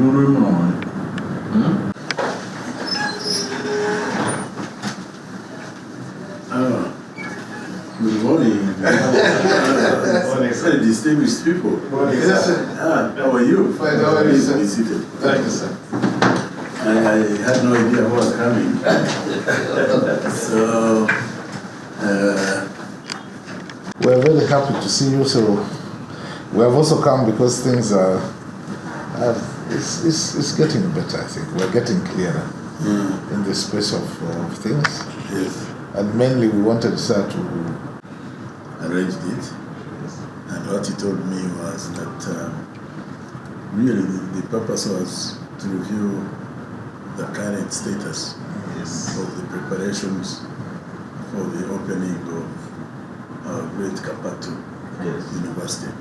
Good morning. Very distinguished people. Yes, sir. How are you? Fine, how are you, sir? Be seated. Thank you, sir. I had no idea who was coming. So, we're very happy to see you. So, we have also come because things are, it's getting better, I think. We're getting clearer in the space of things. yes, And mainly we wanted sir to arranged it. And what he told me was that really the purpose was to review the current status of the preparations for the opening of our great KAPATU University.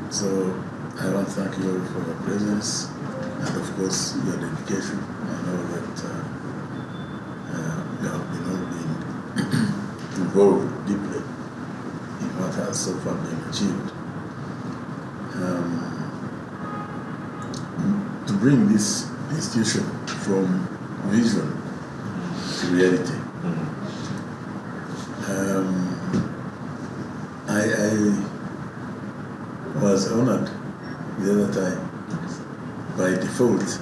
So I want to thank you all for your presence and of course your dedication. I know that you have been all been involved deeply in what has so far been achieved. To bring this institution from vision to reality. I was honored the other time by default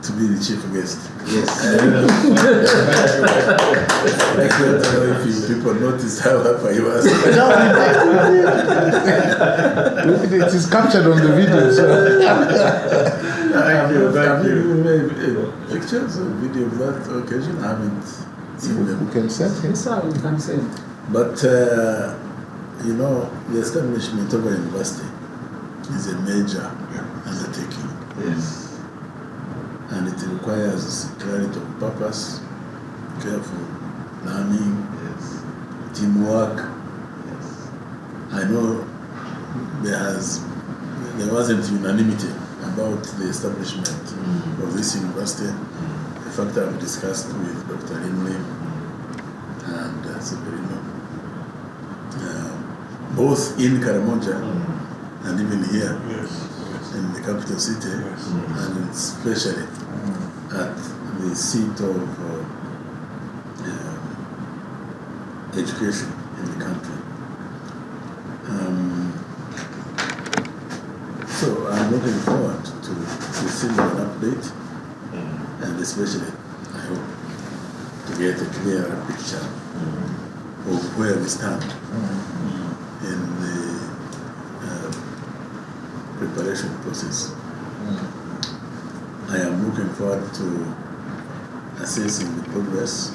to be the chief guest. I don't know if you people noticed how happy I was. it is captured on the video. So. Thank you. Pictures or video of that occasion? I haven't seen them. We can send him. Yes, sir, we can send. But, you know, the establishment of a university is a major undertaking. Yes. And it requires clarity of purpose, careful planning, teamwork. I know there wasn't unanimity about the establishment of this university. In fact, I've discussed with Dr. Limley and Severino, both in Karamoja and even here in the capital city, and especially at the seat of education in the country. So I'm looking forward to receiving an update, and especially I hope to get a clearer picture of where we stand in the preparation process. I am looking forward to assessing the progress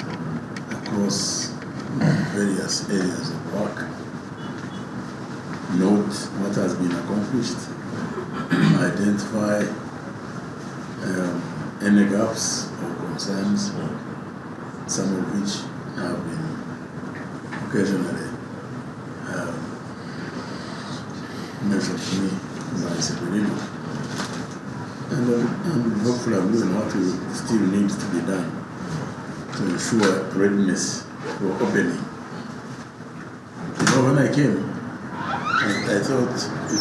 across various areas of work, note what has been accomplished, identify any gaps or concerns, some of which have been occasionally mentioned to me by Severino. And hopefully I'm doing what still needs to be done to ensure readiness for opening. You know, when I came, I thought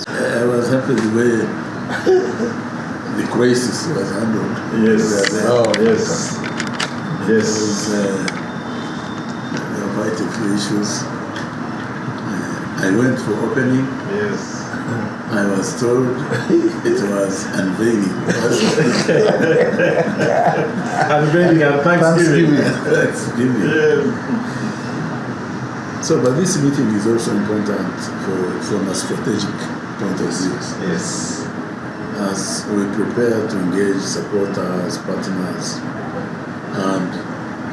I was happy the way the crisis was handled. Yes. Yes. There were quite a few issues. I went for opening. Yes. I was told it was unveiling. Unveiling and Thanksgiving. Thanksgiving. So, but this meeting is also important from a strategic point of view. Yes. As we prepare to engage supporters, partners, and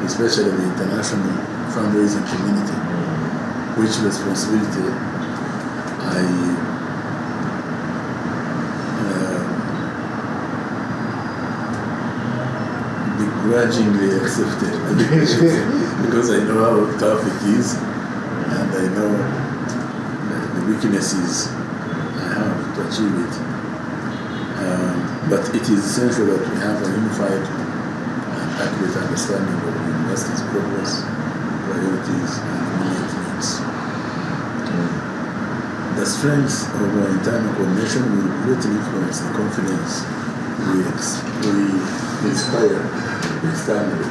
especially the international fundraising community, which responsibility I begrudgingly accepted because I know how tough it is, and I know the weaknesses I have to achieve it. But it is essential that we have a unified and accurate understanding of the university's progress, priorities, and immediate needs. the strength of our internal coordination will greatly influence the confidence we inspire externally.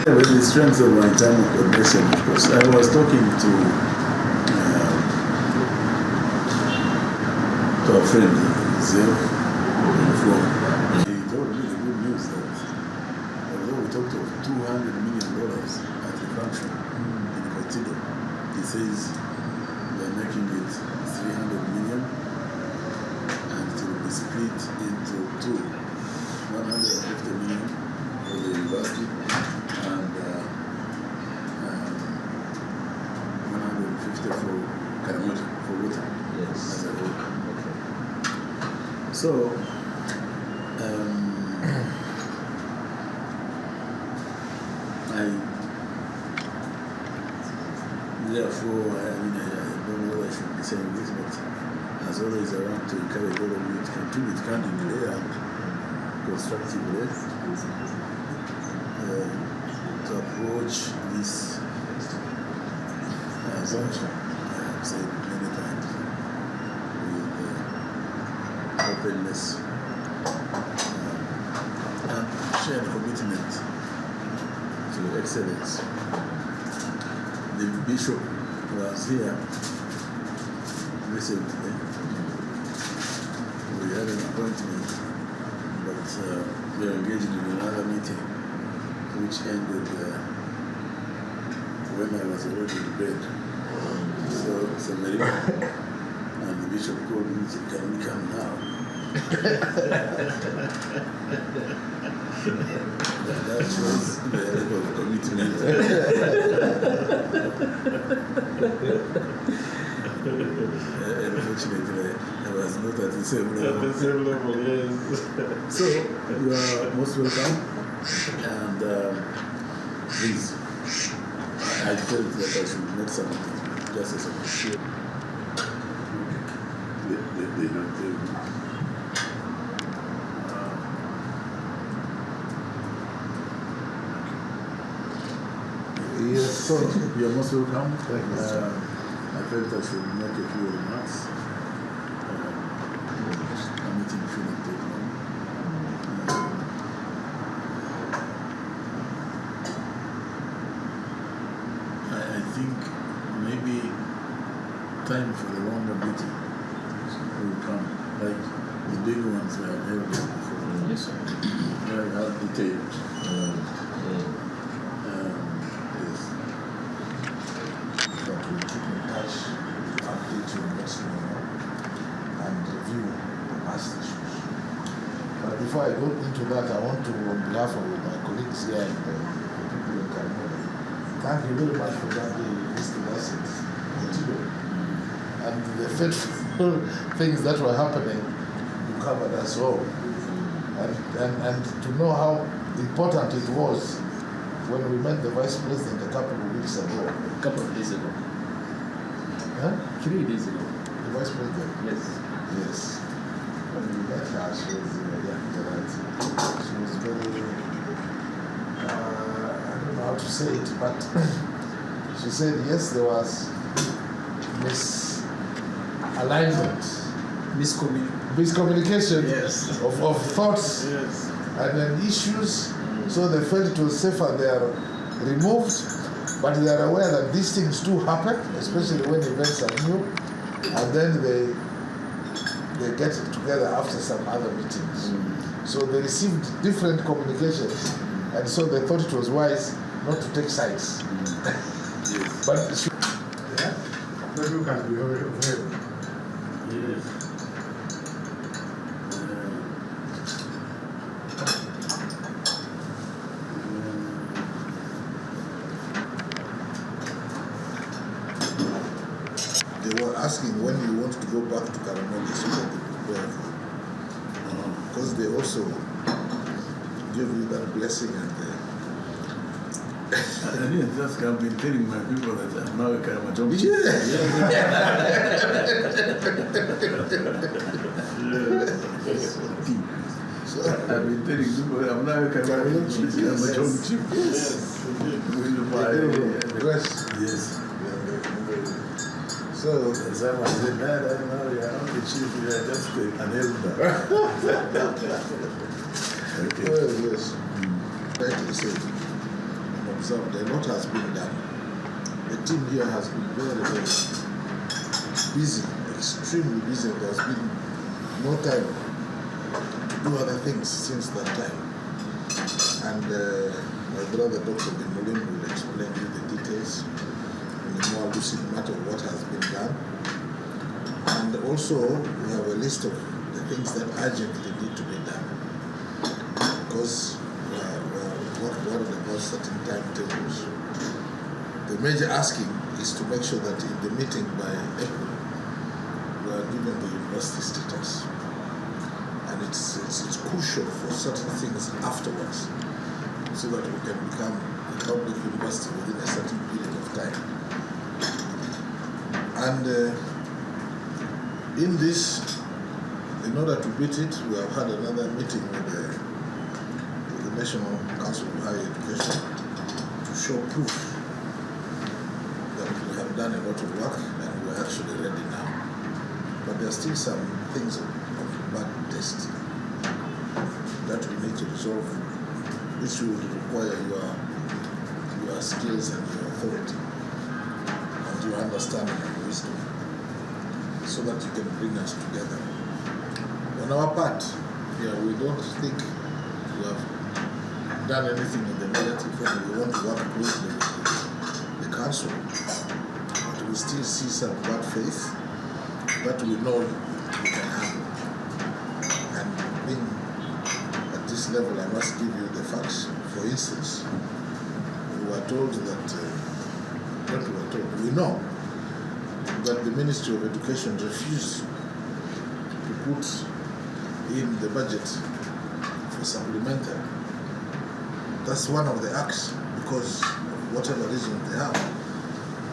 With the strength of our internal coordination, of course, I was talking to our friend Zell from. He told me the good news that although we talked of $200 million at the function in KAPATU, he says they're making it 300 million and it will be split into two, 150 million for the university and 150 for Karamoja, for water. Yes. As a whole. So, therefore, I don't know whether I should be saying this, but as always, I want to encourage all of you to contribute candidly and constructively to approach this assumption I have said many times with openness and shared commitment to excellence. The bishop was here recently. We had an appointment, but we were engaged in another meeting, which ended when I was already in bed. So and the bishop called me and said, "Can we come now?" That shows the level of commitment. Unfortunately, I was not at the same level. At the same level, yes. So, you are most welcome. And please, I felt that I should make something just as a share. They don't take me. Yes, So, you're most welcome. Thank you, sir. I felt I should make a few remarks. The meeting shouldn't take long. I think maybe time for the longer meeting will come, like the big ones we have held before. Yes, sir. Very hard detailed. Yes. that we keep in touch, update you next year, and review the past issues. But before I go into that, I want to, on behalf of my colleagues here and the people in Karamoja, thank you very much for that day you visited us at KAPATU. And the faithful things that were happening, you covered us all. And to know how important it was when we met the Vice President a couple of weeks ago. A couple of days ago. Huh? 3 days ago. The Vice President? Yes. Yes. When we met her, she was she was very, I don't know how to say it, but she said, yes, there was misalignment, miscommunication Yes. of thoughts Yes. and then issues, so they felt it was safer they are removed, but they are aware that these things do happen, especially when events are new, and then they get together after some other meetings. So they received different communications, and so they thought it was wise not to take sides. Yes. But Yeah. People can be very available. Yes. they were asking when you want to go back to Karamoja so that they prepare for, because they also give you that blessing and I didn't just have been telling my people that I'm now a Karamoja. so I've been telling people I'm now a Karamoja chief. yes. Yes. Yes. Yes. Yeah, very So someone said, "Man, I don't know, you're not the chief, you're just an elder." Okay. well, yes, rightly said and observed. A lot has been done. The team here has been very, very busy, extremely busy. There's been no time to do other things since that time. And my brother Dr. Bimulim will explain you the details in a more lucid matter of what has been done. And also, we have a list of the things that urgently need to be done. Because what are about certain timetables. The major asking is to make sure that in the meeting by April, we are given the university status. And it's crucial for certain things afterwards, so that we can become a public university within a certain period of time. And in this, in order to beat it, we have had another meeting with the National Council of Higher Education to show proof that we have done a lot of work and we're actually ready now. But there are still some things of bad taste that we need to resolve, which will require your skills and your authority and your understanding and wisdom, so that you can bring us together. On our part, we don't think we have done anything in the negative, and we want to work closely with the council. But we still see some bad faith that we know we can handle. And being at this level, I must give you the facts. For instance, we were told that, we know that the Ministry of Education refused to put in the budget for supplementary. That's one of the acts, because of whatever reason they have.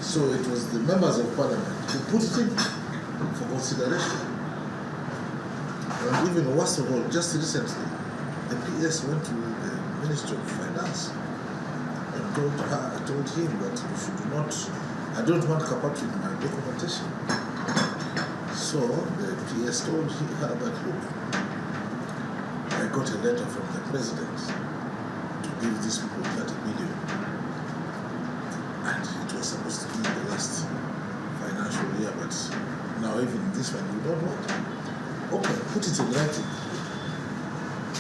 So it was the members of parliament who put it in for consideration. And even worst of all, just recently, the PS went to the Ministry of Finance and told him that you should not, I don't want KAPATU in my documentation. So the PS told her that, look, I got a letter from the president to give these people 30 million. And it was supposed to be in the last financial year, but now even this one you don't want. Okay, put it in writing.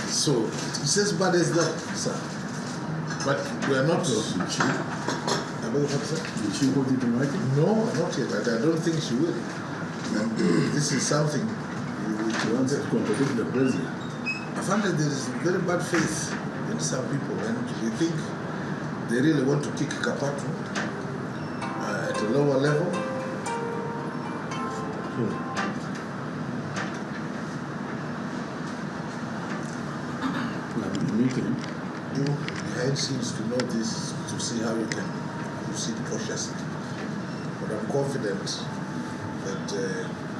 So it's as bad as that, sir. But we are not. Did she put it in writing? No, not yet. I don't think she will. And this is something which She wants to contradict the president. I find that there is very bad faith in some people, and we think they really want to kick KAPATU at a lower level. Meeting. Do behind scenes to know this, to see how you can proceed cautiously. But I'm confident that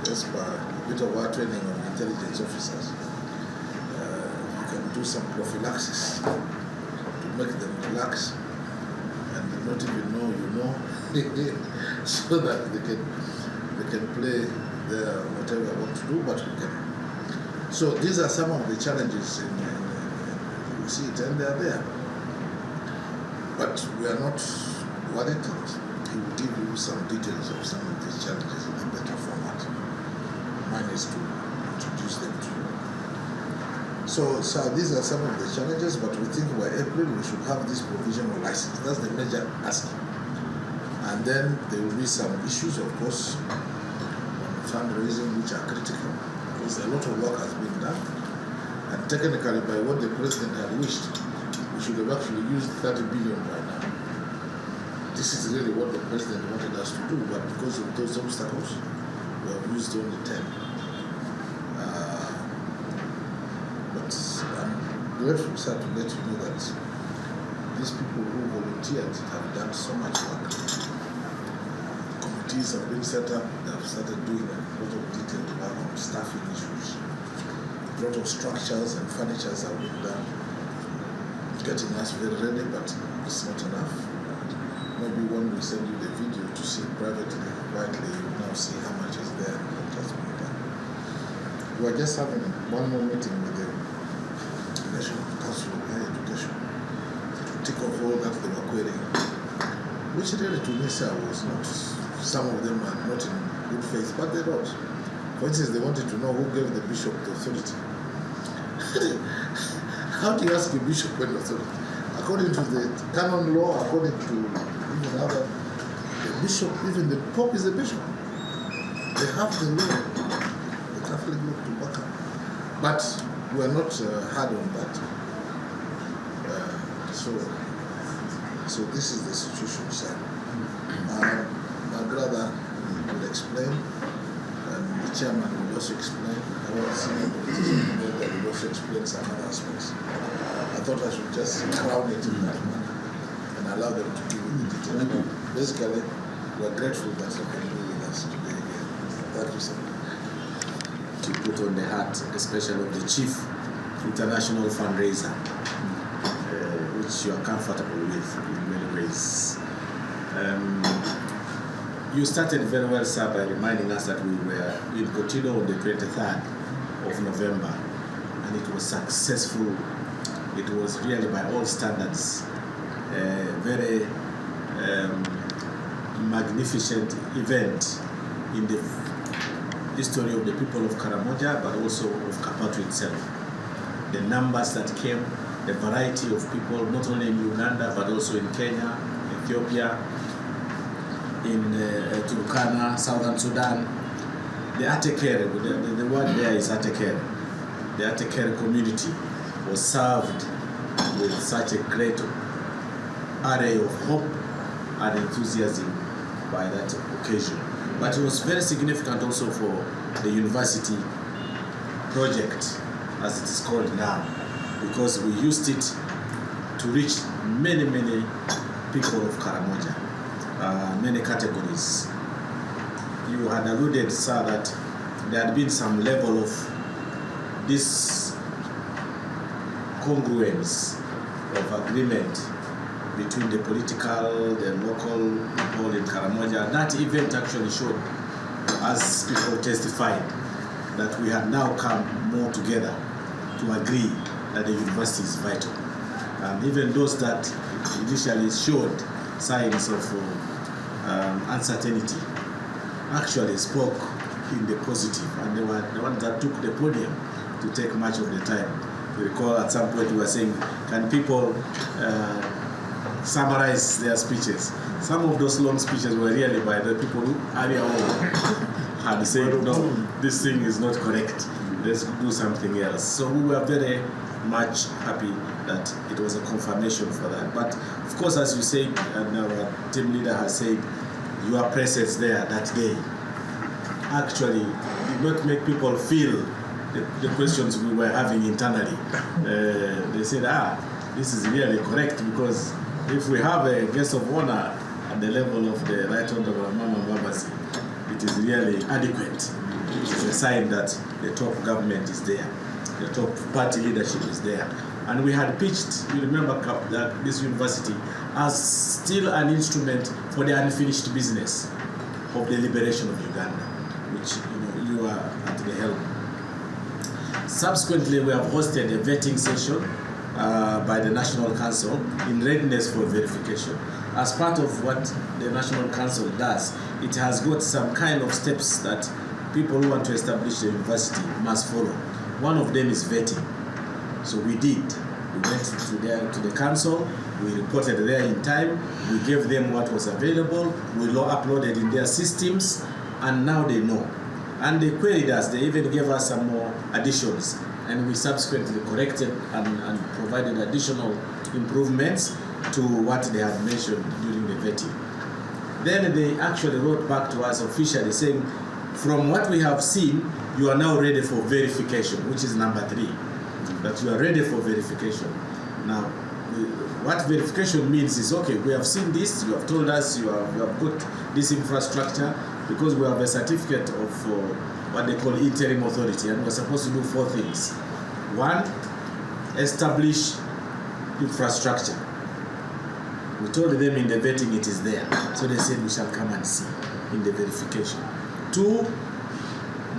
as per a bit of our training of intelligence officers, you can do some prophylaxis to make them relax and not even know you know, so that they can play their whatever they want to do, but we can. So these are some of the challenges you see it, and they are there. But we are not worried. He will give you some details of some of these challenges in a better format. Mine is to introduce them to you. So these are some of the challenges, but we think by April we should have this provisional license. That's the major asking. And then there will be some issues, of course, on fundraising, which are critical, because a lot of work has been done. And technically, by what the president had wished, we should have actually used 30 billion by now. This is really what the president wanted us to do, but because of those obstacles, we have used only 10. But I'm grateful, sir, to let you know that these people who volunteered have done so much work. Committees have been set up, they have started doing a lot of detailed work on staffing issues. A lot of structures and furnitures have been done, getting us very ready, but it's not enough. Maybe when we send you the video to see privately, quietly, you know now see how much is there and what has been done. We are just having one more meeting with the National Council of Higher Education to take off all that they were querying, which really to me, sir, was not, some of them are not in good faith, but they wrote. For instance, they wanted to know who gave the bishop the authority. How do you ask a bishop an authority? According to the canon law, according to even other, the bishop, even the Pope is a bishop. They have the law, the Catholic law to back up. But we are not hard on that. So this is the situation, sir. My brother will explain, and the chairman will also explain. Our senior politician will also explain some other aspects. I thought I should just crown it in that manner and allow them to give you the details. Basically, we are grateful that you can be with us today again. Thank you, sir. To put on the hat, especially of the chief international fundraiser, which you are comfortable with in many ways. You started very well, sir, by reminding us that we were in Kotido on the 23rd of November, and it was successful. It was really, by all standards, a very magnificent event in the history of the people of Karamoja, but also of KAPATU itself. The numbers that came, the variety of people, not only in Uganda, but also in Kenya, Ethiopia, in Turkana, Southern Sudan. The Atekere, the word there is Atekere. The Atekere community was served with such a great array of hope and enthusiasm by that occasion. But it was very significant also for the university project, as it is called now, because we used it to reach many, many people of Karamoja, many categories. You had alluded, sir, that there had been some level of this congruence of agreement between the political, the local people in Karamoja. That event actually showed, as people testified, that we had now come more together to agree that the university is vital. And even those that initially showed signs of uncertainty actually spoke in the positive, and they were the ones that took the podium to take much of the time. You recall at some point we were saying, can people summarize their speeches? Some of those long speeches were really by the people who earlier on had said, no, this thing is not correct, let's do something else. So we were very much happy that it was a confirmation for that. But of course, as you said, and our team leader has said, your presence there that day actually did not make people feel the questions we were having internally. They said, this is really correct, because if we have a guest of honor at the level of the Right Honorable Hon Amama Mbabazi, it is really adequate. It is a sign that the top government is there, the top party leadership is there. And we had pitched, you remember, that this university as still an instrument for the unfinished business of the liberation of Uganda, which you are at the helm. Subsequently, we have hosted a vetting session by the National Council in readiness for verification. As part of what the National Council does, it has got some kind of steps that people who want to establish the university must follow. One of them is vetting. So we did. We went to the council, we reported there in time, we gave them what was available, we uploaded in their systems, and now they know. And they queried us, they even gave us some more additions, and we subsequently corrected and provided additional improvements to what they had mentioned during the vetting. Then they actually wrote back to us officially saying, from what we have seen, you are now ready for verification, which is number 3, that you are ready for verification. Now, what verification means is, okay, we have seen this, you have told us you have got this infrastructure, because we have a certificate of what they call interim authority, and we're supposed to do 4 things. 1, establish infrastructure. We told them in the vetting it is there, so they said we shall come and see in the verification. 2,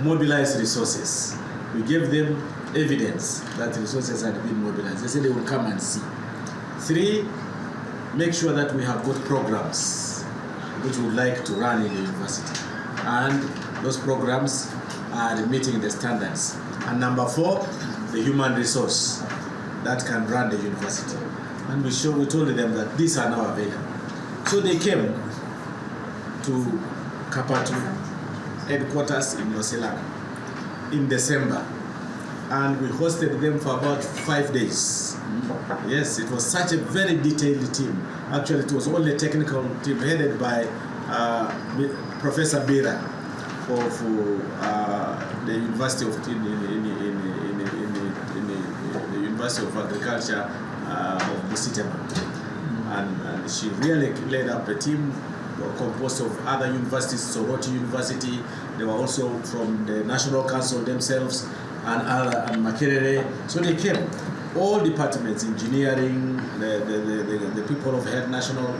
mobilize resources. We gave them evidence that resources had been mobilized. They said they will come and see. 3, make sure that we have got programs which we would like to run in the university. And those programs are meeting the standards. And number 4, the human resource that can run the university. And we told them that these are now available. So they came to KAPATU headquarters in Yoselaka in December. And we hosted them for about 5 days. Yes, it was such a very detailed team. Actually, it was only a technical team headed by Professor Bira of the University of the University of Agriculture of Busitema, and she really led up a team composed of other universities, Soroti University. They were also from the National Council themselves, and Makerere. So they came, all departments, engineering, the people of national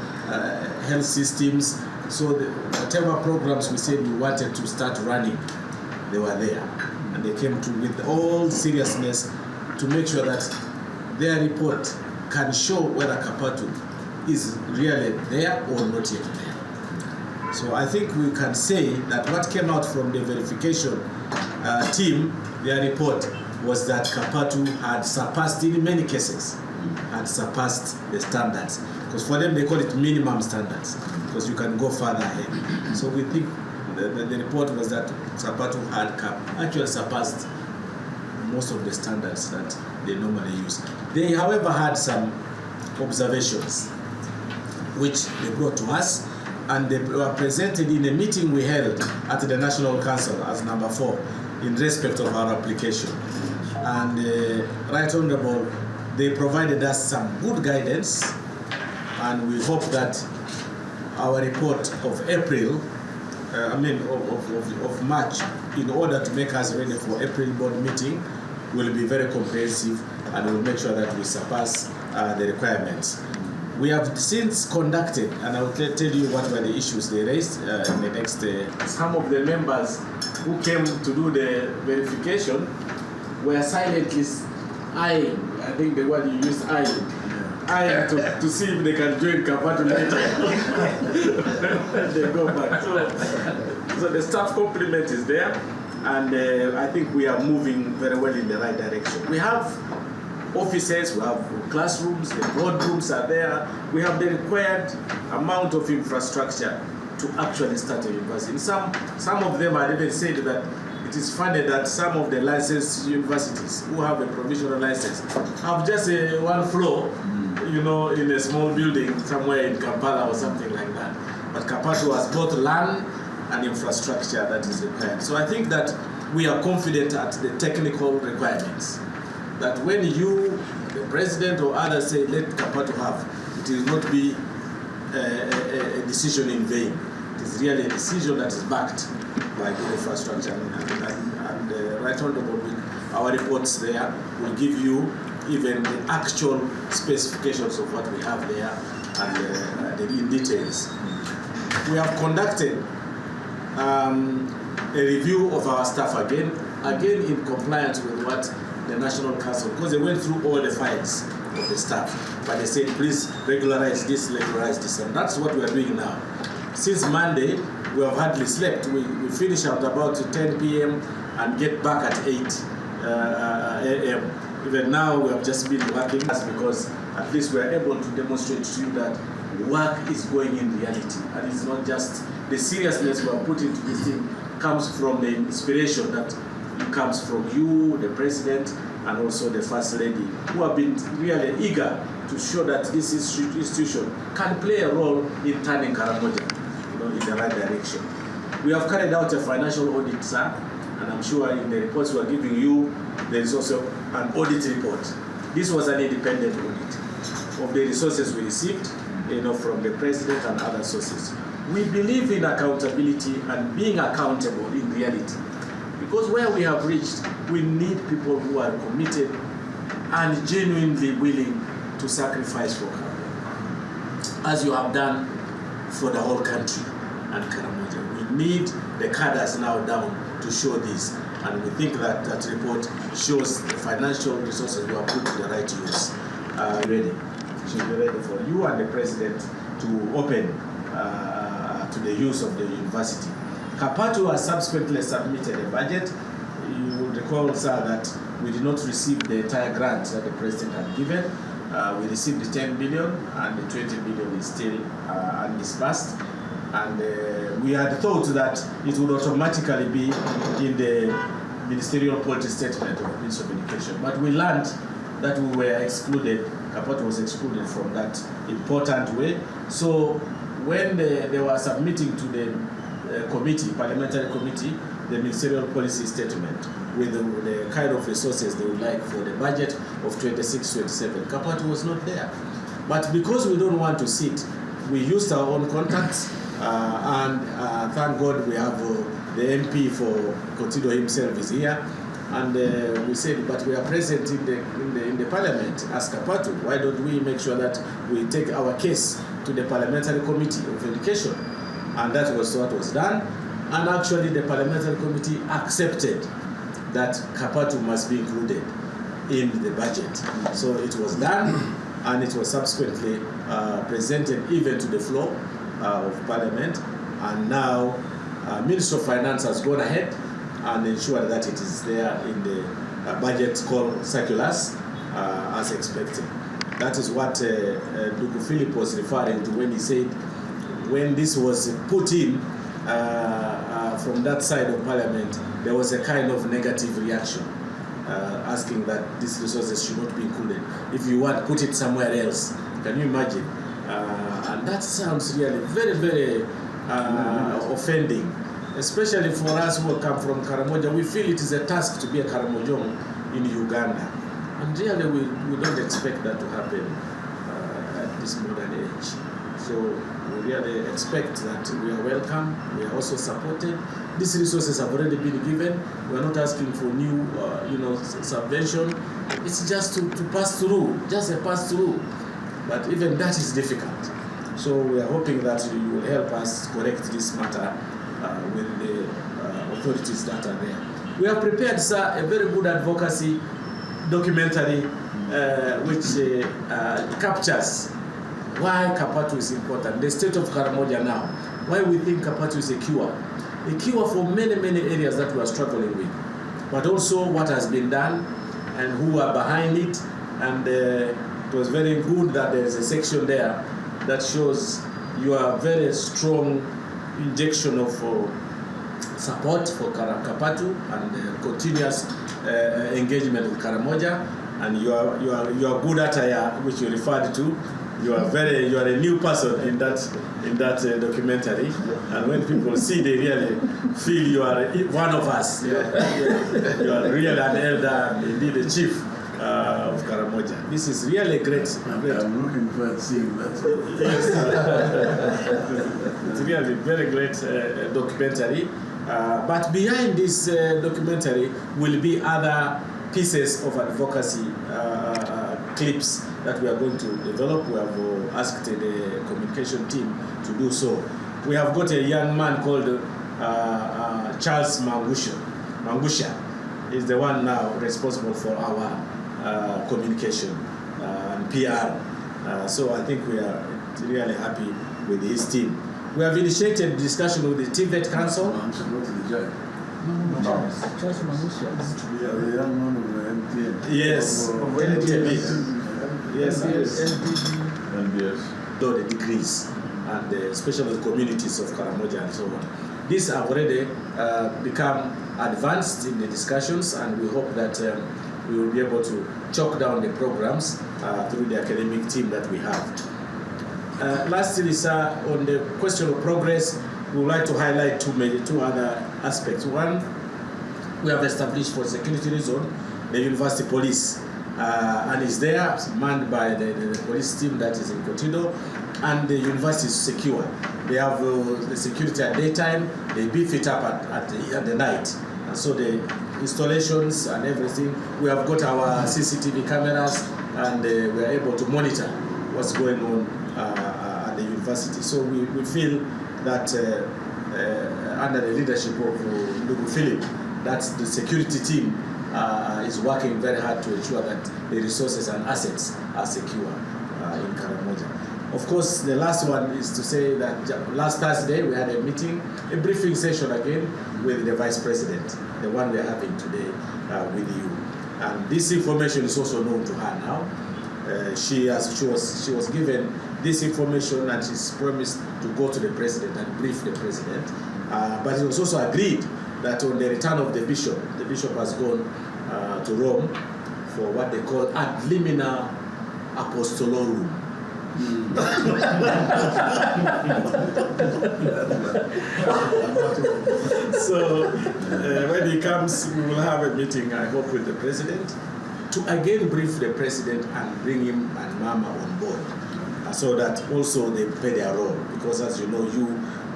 health systems. So whatever programs we said we wanted to start running, they were there. And they came with all seriousness to make sure that their report can show whether KAPATU is really there or not yet there. So I think we can say that what came out from the verification team, their report, was that KAPATU had surpassed, in many cases, had surpassed the standards. Because for them, they call it minimum standards, because you can go further ahead. So we think the report was that KAPATU had actually surpassed most of the standards that they normally use. They, however, had some observations, which they brought to us, and they were presented in a meeting we held at the National Council as number 4 in respect of our application. And Right Honorable, they provided us some good guidance, and we hope that our report of April, of March, in order to make us ready for April board meeting, will be very comprehensive and will make sure that we surpass the requirements. We have since conducted, and I will tell you what were the issues they raised in the next. Some of the members who came to do the verification were silently eyeing, I think the word you used, eyeing to see if they can join KAPATU later when they go back. So the staff complement is there, and I think we are moving very well in the right direction. We have offices, we have classrooms, the boardrooms are there. We have the required amount of infrastructure to actually start a university. Some of them had even said that it is funny that some of the licensed universities who have a provisional license have just one floor, in a small building somewhere in Kampala or something like that. But KAPATU has both land and infrastructure that is required. So I think that we are confident at the technical requirements, that when you, the president or others say, let KAPATU have, it will not be a decision in vain. It is really a decision that is backed by good infrastructure. And Right Honorable, our reports there will give you even the actual specifications of what we have there and in details. We have conducted a review of our staff again in compliance with what the National Council, because they went through all the files of the staff, but they said, please regularize this, and that's what we are doing now. Since Monday, we have hardly slept. We finish at about 10 p.m. and get back at 8 a.m. Even now, we have just been working because at least we are able to demonstrate to you that work is going in reality, and it's not just the seriousness we are putting into this thing comes from the inspiration that comes from you, the president, and also the first lady, who have been really eager to show that this institution can play a role in turning Karamoja, in the right direction. We have carried out a financial audit, sir, and I'm sure in the reports we are giving you, there is also an audit report. This was an independent audit of the resources we received, from the president and other sources. We believe in accountability and being accountable in reality. Because where we have reached, we need people who are committed and genuinely willing to sacrifice for Karamoja, as you have done for the whole country and Karamoja. We need the cadres now down to show this. And we think that that report shows the financial resources were put to the right use. Ready. Should be ready for you and the president to open to the use of the university. KAPATU has subsequently submitted a budget. You will recall, sir, that we did not receive the entire grant that the president had given. We received the 10 billion and the 20 billion is still undisbursed. And we had thought that it would automatically be in the ministerial policy statement of the Ministry of Education. But we learned that we were excluded, KAPATU was excluded from that important way. So when they were submitting to the committee, parliamentary committee, the ministerial policy statement with the kind of resources they would like for the budget of 26-27, KAPATU was not there. But because we don't want to sit, we used our own contacts, and thank God we have the MP for Kotido himself is here, and we said, but we are present in the parliament as KAPATU. Why don't we make sure that we take our case to the parliamentary committee of education? And that was what was done. And actually the parliamentary committee accepted that KAPATU must be included in the budget. So it was done, and it was subsequently presented even to the floor of Parliament. And now Minister of Finance has gone ahead and ensured that it is there in the budget called circulars as expected. That is what Duku Philip was referring to when he said, when this was put in from that side of Parliament, there was a kind of negative reaction, asking that these resources should not be included. If you want, put it somewhere else. Can you imagine? And that sounds really very, very offending, especially for us who come from Karamoja. We feel it is a task to be a Karamojong in Uganda. And really, we don't expect that to happen at this modern age. So we really expect that we are welcome, we are also supported. These resources have already been given. We are not asking for new subvention. It's just to pass through, just a pass through. But even that is difficult. So we are hoping that you will help us correct this matter with the authorities that are there. We have prepared, sir, a very good advocacy documentary which captures why KAPATU is important, the state of Karamoja now, why we think KAPATU is a cure for many, many areas that we are struggling with, but also what has been done and who are behind it. And it was very good that there is a section there that shows your very strong injection of support for KAPATU and continuous engagement with Karamoja, and your good attire, which you referred to. You are a new person in that documentary, and when people see, they really feel you are one of us. You are really an elder, indeed a chief of Karamoja. This is really great. I'm looking forward to seeing that. It's really very great documentary. But behind this documentary will be other pieces of advocacy clips that we are going to develop. We have asked the communication team to do so. We have got a young man called Charles Mangusha. Is the one now responsible for our communication and PR. So I think we are really happy with his team. We have initiated discussion with the TVET Council. I'm supposed to be judge. Charles Mangusha. Yeah, the young man of the MTN. Yes, yes. NBS. The degrees, and especially the communities of Karamoja and so on. These have already become advanced in the discussions, and we hope that we will be able to chalk down the programs through the academic team that we have. Lastly, sir, on the question of progress, we would like to highlight two other aspects. One, we have established for security reason the university police, and is there manned by the police team that is in Kotido, and the university is secure. They have the security at daytime, they beef it up at the night, and so the installations and everything, we have got our CCTV cameras, and we are able to monitor what's going on at the university. So we feel that under the leadership of Ndugu Philip, that the security team is working very hard to ensure that the resources and assets are secure in Karamoja. Of course, the last one is to say that last Thursday we had a meeting, a briefing session again with the Vice President, the one we are having today with you. And this information is also known to her now. She was given this information and she's promised to go to the President and brief the President. But it was also agreed that on the return of the bishop has gone to Rome for what they call ad limina apostolorum. So when he comes, we will have a meeting, I hope, with the President to again brief the President and bring him and Mama on board, so that also they play their role, because as you know, you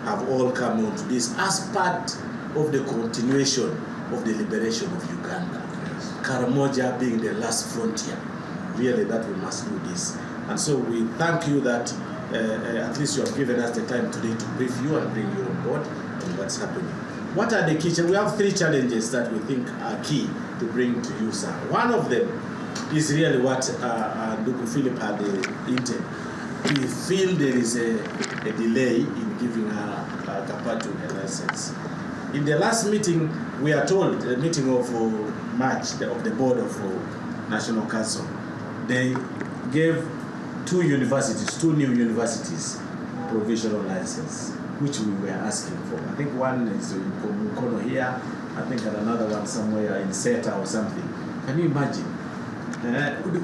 have all come on to this as part of the continuation of the liberation of Uganda. Karamoja being the last frontier, really that we must do this. And so we thank you that at least you have given us the time today to brief you and bring you on board on what's happening. What are the key challenges? We have 3 challenges that we think are key to bring to you, sir. One of them is really what Ndugu Philip had hinted. We feel there is a delay in giving KAPATU a license. In the last meeting, we are told, the meeting of March, of the board of National Council, they gave 2 new universities, provisional license, which we were asking for. I think one is in Mukono here, I think another one somewhere in Seta or something. Can you imagine?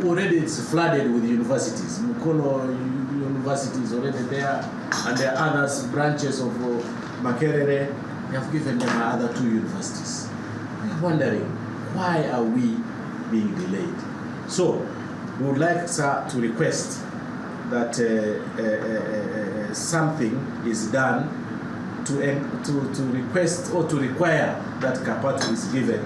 Already it's flooded with universities. Mukono University is already there, and there are other branches of Makerere. They have given them other 2 universities. I'm wondering, why are we being delayed? So, we would like, sir, to request that something is done to request or to require that KAPATU is given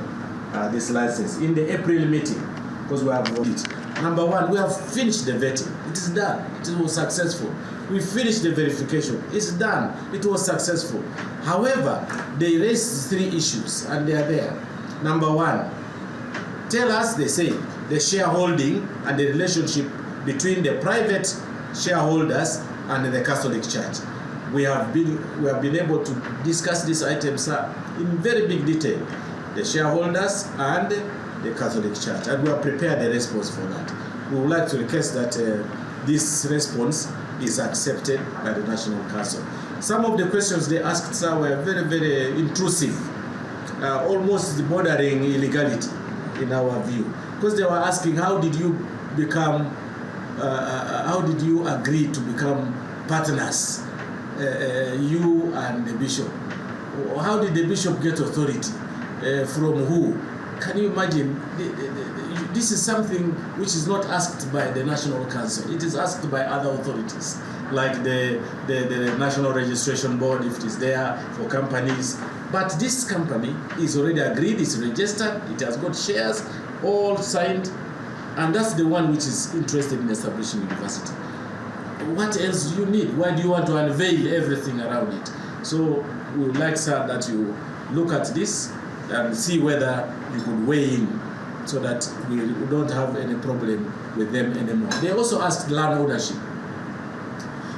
this license in the April meeting, because we have it. Number 1, we have finished the vetting. It is done. It was successful. We finished the verification. It's done. It was successful. However, they raised 3 issues, and they are there. Number 1, tell us, they say, the shareholding and the relationship between the private shareholders and the Catholic Church. We have been able to discuss these items in very big detail, the shareholders and the Catholic Church, and we are prepared a response for that. We would like to request that this response is accepted by the National Council. Some of the questions they asked, sir, were very, very intrusive, almost bordering illegality in our view, because they were asking, how did you agree to become partners, you and the bishop? How did the bishop get authority? From who? Can you imagine? This is something which is not asked by the National Council. It is asked by other authorities, like the National Registration Board, if it is there for companies. But this company is already agreed, it's registered, it has got shares, all signed, and that's the one which is interested in establishing university. What else do you need? Why do you want to unveil everything around it? So we would like, sir, that you look at this and see whether you could weigh in, so that we don't have any problem with them anymore. They also asked land ownership.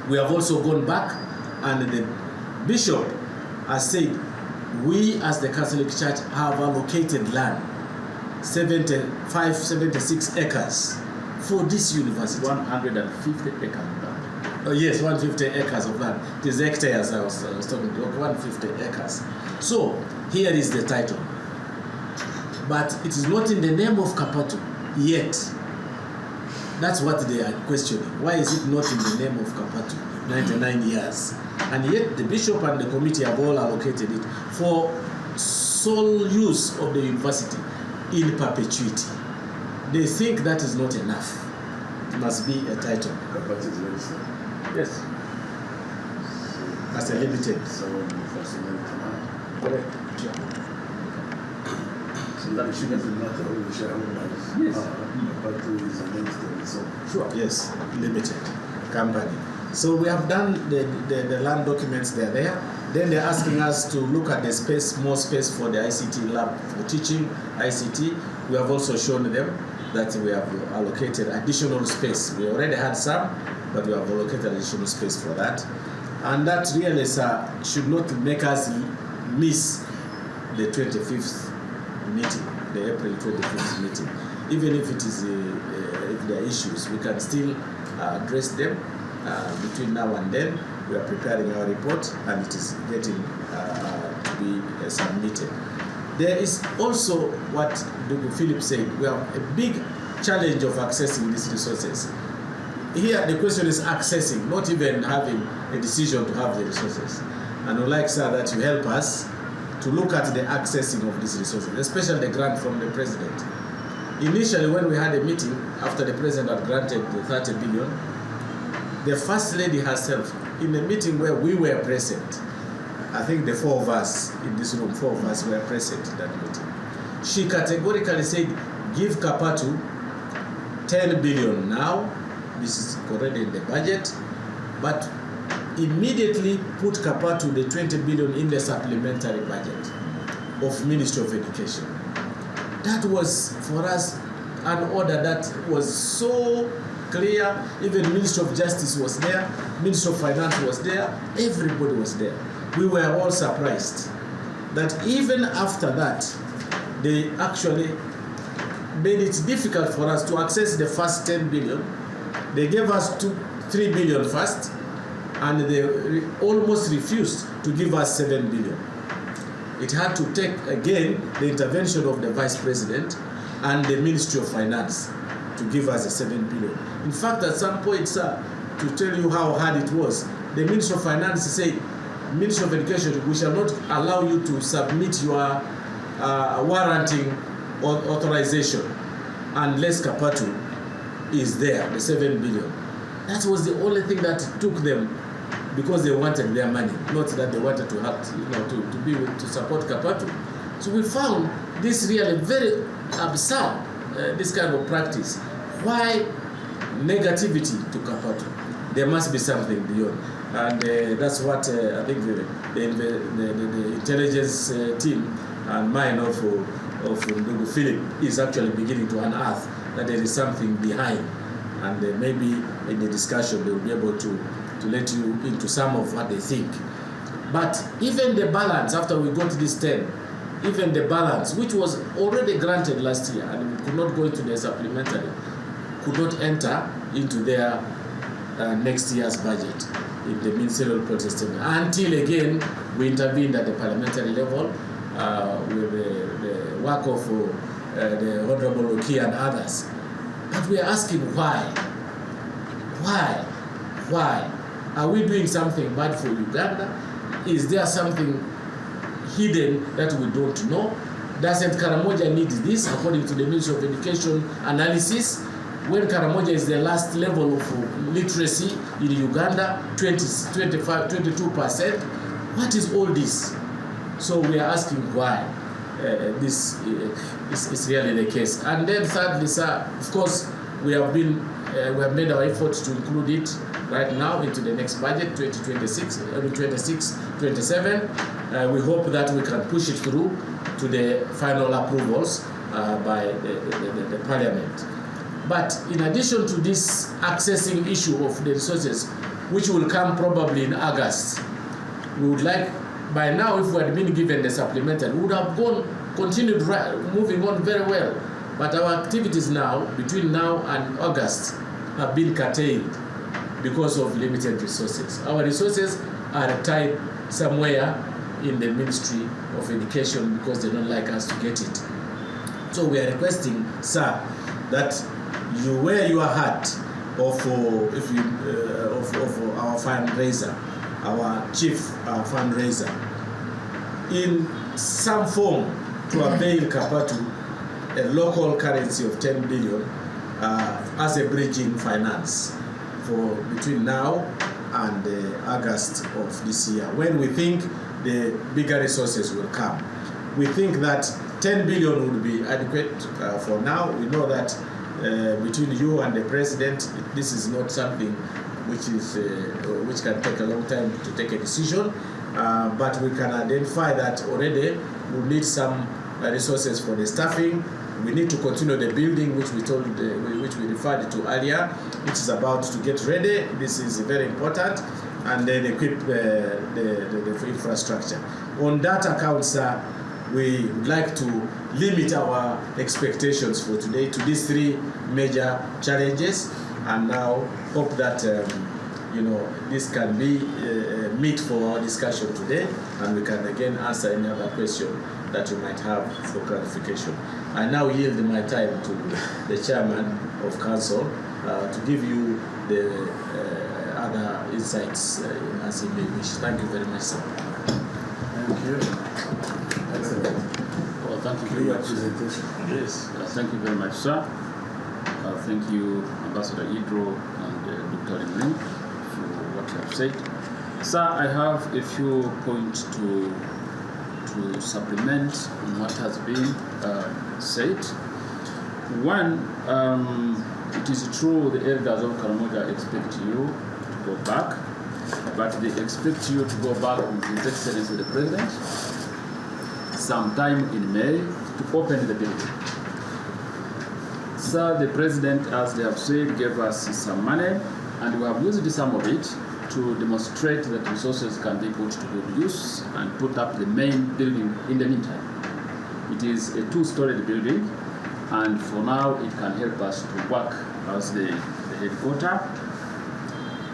We have also gone back, and the bishop has said, we as the Catholic Church have allocated land, 76 acres for this university. 150 acres of land. Oh yes, 150 acres of land. It is hectares I was talking about, 150 acres. So, here is the title. But it is not in the name of KAPATU yet. That's what they are questioning. Why is it not in the name of KAPATU? 99 years. And yet the bishop and the committee have all allocated it for sole use of the university in perpetuity. They think that is not enough. It must be a title. KAPATU is registered. Yes. As a limited. Correct. So that shouldn't matter who the shareholders Yes. KAPATU is an entity, so. Sure. Yes, limited company. So we have done the land documents, they're there. Then they're asking us to look at the space, more space for the ICT lab for teaching ICT. We have also shown them that we have allocated additional space. We already had some, but we have allocated additional space for that. And that really should not make us miss the 25th meeting, the April 25th meeting. Even if it is if there are issues, we can still address them between now and then. We are preparing our report and it is getting to be submitted. There is also what Dr. Philip said, we have a big challenge of accessing these resources. Here the question is accessing, not even having a decision to have the resources. And we'd like, sir, that you help us to look at the accessing of these resources, especially the grant from the president. Initially, when we had a meeting, after the president had granted the 30 billion, the First Lady herself, in a meeting where we were present, I think the 4 of us in this room, 4 of us were present in that meeting, she categorically said, give KAPATU 10 billion now, this is already in the budget, but immediately put KAPATU the 20 billion in the supplementary budget of Ministry of Education. That was for us an order that was so clear. Even Ministry of Justice was there, Ministry of Finance was there, everybody was there. We were all surprised that even after that, they actually made it difficult for us to access the first 10 billion. They gave us 3 billion first, and they almost refused to give us 7 billion. It had to take, again, the intervention of the Vice President and the Ministry of Finance to give us the 7 billion. In fact, at some point, sir, to tell you how hard it was, the Ministry of Finance said, Ministry of Education, we shall not allow you to submit your warranting authorization unless KAPATU is there, the 7 billion. That was the only thing that took them, because they wanted their money, not that they wanted to have, to support KAPATU. So we found this really very absurd, this kind of practice. Why negativity to KAPATU? There must be something beyond, and that's what I think the intelligence team and mine of Dr. Philip is actually beginning to unearth that there is something behind, and maybe in the discussion they will be able to let you into some of what they think. But even the balance, after we got this 10, even the balance, which was already granted last year and we could not go into the supplementary, could not enter into their next year's budget in the ministerial protest until again we intervened at the parliamentary level with the work of the Honorable Oki and others. But we are asking why? Why? Are we doing something bad for Uganda? Is there something hidden that we don't know? Doesn't Karamoja need this according to the Ministry of Education analysis? When Karamoja is the last level of literacy in Uganda, 22%, what is all this? So we are asking why this is really the case. And then thirdly, sir, of course, we have made our efforts to include it right now into the next budget, 2026-27. We hope that we can push it through to the final approvals by the Parliament. But in addition to this accessing issue of the resources, which will come probably in August, we would like, by now, if we had been given the supplementary, we would have continued moving on very well. But our activities now, between now and August, have been curtailed because of limited resources. Our resources are tied somewhere in the Ministry of Education because they don't like us to get it. So we are requesting, sir, that you wear your hat of our fundraiser, our chief fundraiser, in some form to avail KAPATU a local currency of 10 billion as a bridging finance for between now and August of this year, when we think the bigger resources will come. We think that 10 billion would be adequate for now. We know that between you and the president, this is not something which can take a long time to take a decision. but we can identify that already we need some resources for the staffing. We need to continue the building, which we referred to earlier, which is about to get ready. This is very important, and then equip the infrastructure. On that account, sir, we would like to limit our expectations for today to these three major challenges, and now hope that this can be meet for our discussion today, and we can again answer any other question that you might have for clarification. I now yield my time to the chairman of council to give you the other insights as he may wish. Thank you very much, sir. Thank you. Excellent. Well, thank you very Clear much. presentation. Yes. Thank you very much, sir. Thank you, Ambassador Idro and Dr. Limling, for what you have said. Sir, I have a few points to supplement on what has been said. One, it is true the elders of Karamoja expect you to go back, but they expect you to go back with His Excellency the President sometime in May to open the building. Sir, the President, as they have said, gave us some money, and we have used some of it to demonstrate that resources can be put to good use and put up the main building in the meantime. It is a two-storied building, and for now it can help us to work as the headquarters.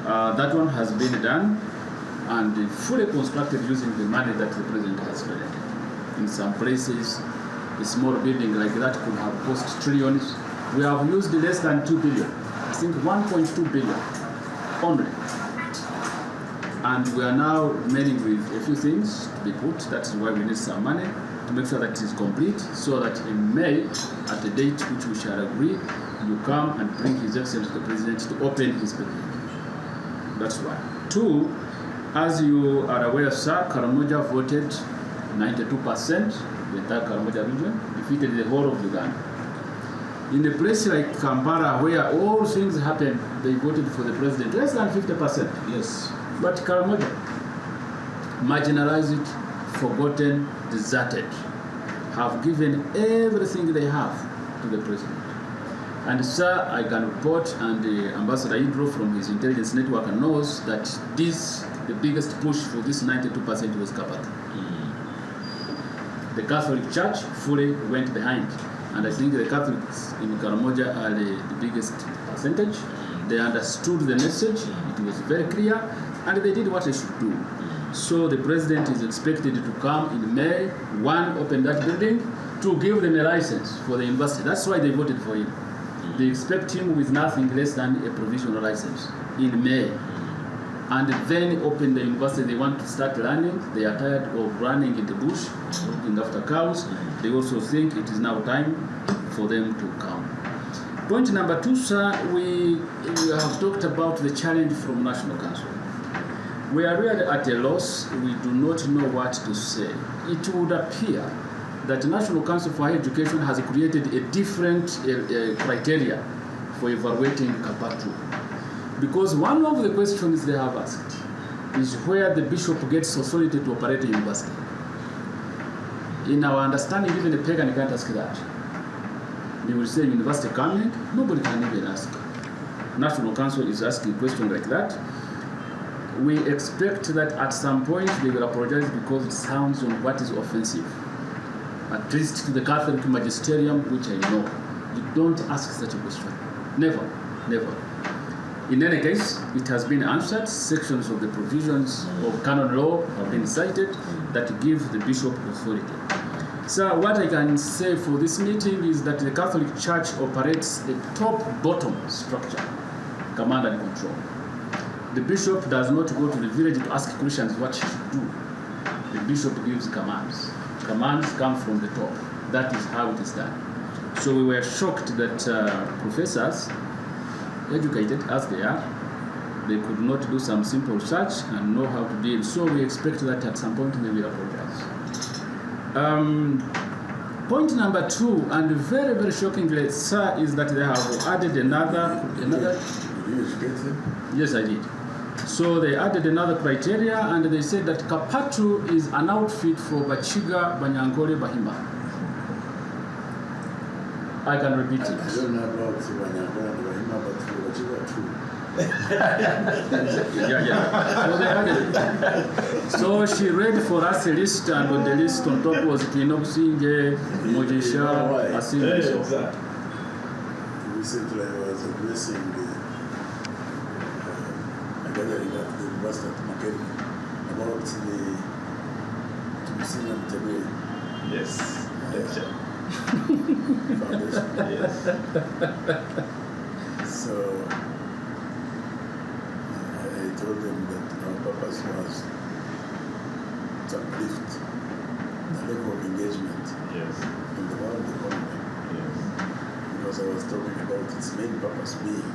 That one has been done and fully constructed using the money that the President has donated. In some places, a small building like that could have cost trillions. We have used less than 2 billion, I think 1.2 billion only. And we are now remaining with a few things to be put. That's why we need some money to make sure that it is complete, so that in May, at a date which we shall agree, you come and bring His Excellency the President to open his building. That's one. Two, as you are aware, sir, Karamoja voted 92%, the entire Karamoja region, defeated the whole of Uganda. In a place like Kampala, where all things happen, they voted for the President less than 50%. Yes. But Karamoja, marginalized, forgotten, deserted, have given everything they have to the President. And sir, I can report, and Ambassador Idro from his intelligence network knows that the biggest push for this 92% was KAPATU. The Catholic Church fully went behind. And I think the Catholics in Karamoja are the biggest percentage. They understood the message, it was very clear, and they did what they should do. So the President is expected to come in May, open that building, to give them a license for the university. That's why they voted for him. They expect him with nothing less than a provisional license in May. And then open the university. They want to start learning. They are tired of running in the bush, looking after cows. They also think it is now time for them to come. Point number two, sir, we have talked about the challenge from National Council. We are really at a loss. We do not know what to say. It would appear that the National Council for Higher Education has created a different criteria for evaluating KAPATU. Because one of the questions they have asked is where the bishop gets authority to operate a university. In our understanding, even a pagan can't ask that. They will say university coming, nobody can even ask. National Council is asking a question like that. We expect that at some point they will apologize because it sounds on what is offensive. At least to the Catholic magisterium, which I know. You don't ask such a question. Never, never. In any case, it has been answered. Sections of the provisions of canon law have been cited that give the bishop authority. So what I can say for this meeting is that the Catholic Church operates a top-bottom structure, command and control. The bishop does not go to the village to ask Christians what she should do. The bishop gives commands. Commands come from the top. That is how it is done. So we were shocked that professors, educated as they are, they could not do some simple research and know how to deal. So we expect that at some point they will apologize. Point number two, and very, very shockingly, sir, is that they have added another. Did you educate him? Yes, I did. So they added another criteria, and they said that KAPATU is an outfit for Bachiga, Banyankole, Bahima. I can repeat it. I don't know about Banyankole and Bahima, but for Bachiga too. Yeah. So they added it. So she read for us a list, and on the list on top was Twinobusinje, Mojisha, Asim, and so on. Recently, I was addressing a gathering at the University of Makeri about the Tumusina Mtebe. Yes. Lecture. Foundation. Yes. So I told them that our purpose was to uplift the level of engagement Yes. in the world economy. Yes. Because I was talking about its main purpose being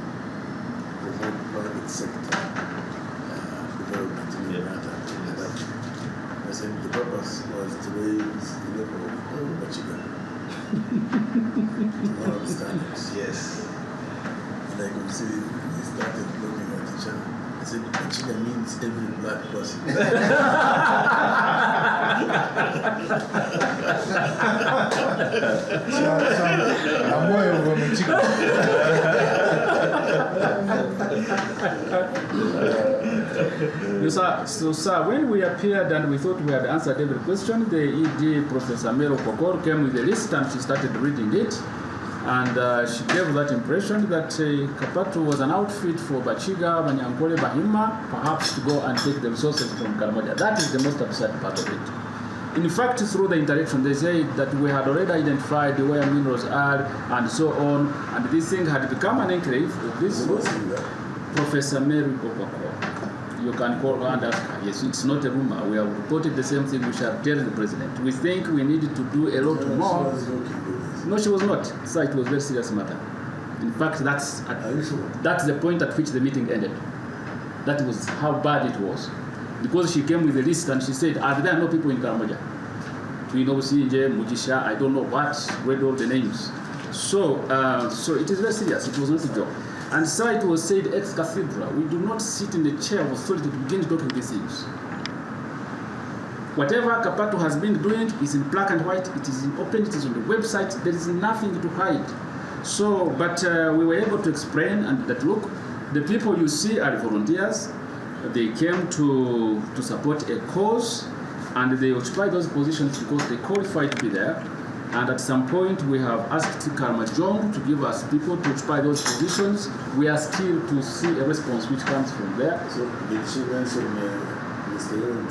promote private sector development in Uganda. I said the purpose was to raise the level of Bachiga to more understandings. Yes. And I could see we started looking at each other. I said Bachiga means every black person. So, sir, when we appeared and we thought we had answered every question, the ED, Professor Mero Kokor, came with a list and she started reading it. And she gave that impression that KAPATU was an outfit for Bachiga, Banyankole, Bahima, perhaps to go and take the resources from Karamoja. That is the most absurd part of it. In fact, through the interaction, they said that we had already identified where minerals are and so on, and this thing had become an enclave of this Professor Mary Kokor. You can call her and ask her. Yes, it's not a rumor. We have reported the same thing. We shall tell the president. We think we needed to do a lot more. No, she was not. So it was a very serious matter. In fact, that's the point at which the meeting ended. That was how bad it was. Because she came with a list and she said, are there no people in Karamoja? Twinobusinje, Mujisha, I don't know what, read all the names. So it is very serious. It was not a joke. And so it was said ex cathedra, we do not sit in the chair of authority to begin talking these things. Whatever KAPATU has been doing is in black and white, it is in open, it is on the website, there is nothing to hide. So, but we were able to explain and that look, the people you see are volunteers. They came to support a cause and they occupy those positions because they qualified to be there. And at some point we have asked Karamoja to give us people to occupy those positions. We are still to see a response which comes from there. So did she mention Mr. Young?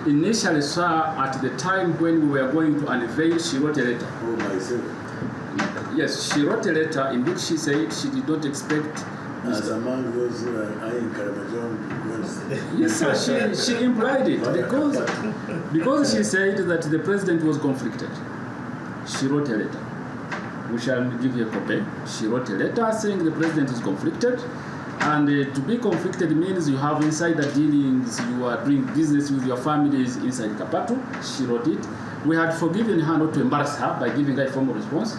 Initially, sir, at the time when we were going to unveil, she wrote a letter. Oh, myself. Yes, she wrote a letter in which she said she did not expect. As among those who are eyeing Karamoja. Yes, sir, she implied it because she said that the president was conflicted. She wrote a letter. We shall give you a copy. She wrote a letter saying the president is conflicted. And to be conflicted means you have insider dealings, you are doing business with your families inside KAPATU. She wrote it. We had forgiven her not to embarrass her by giving her a formal response,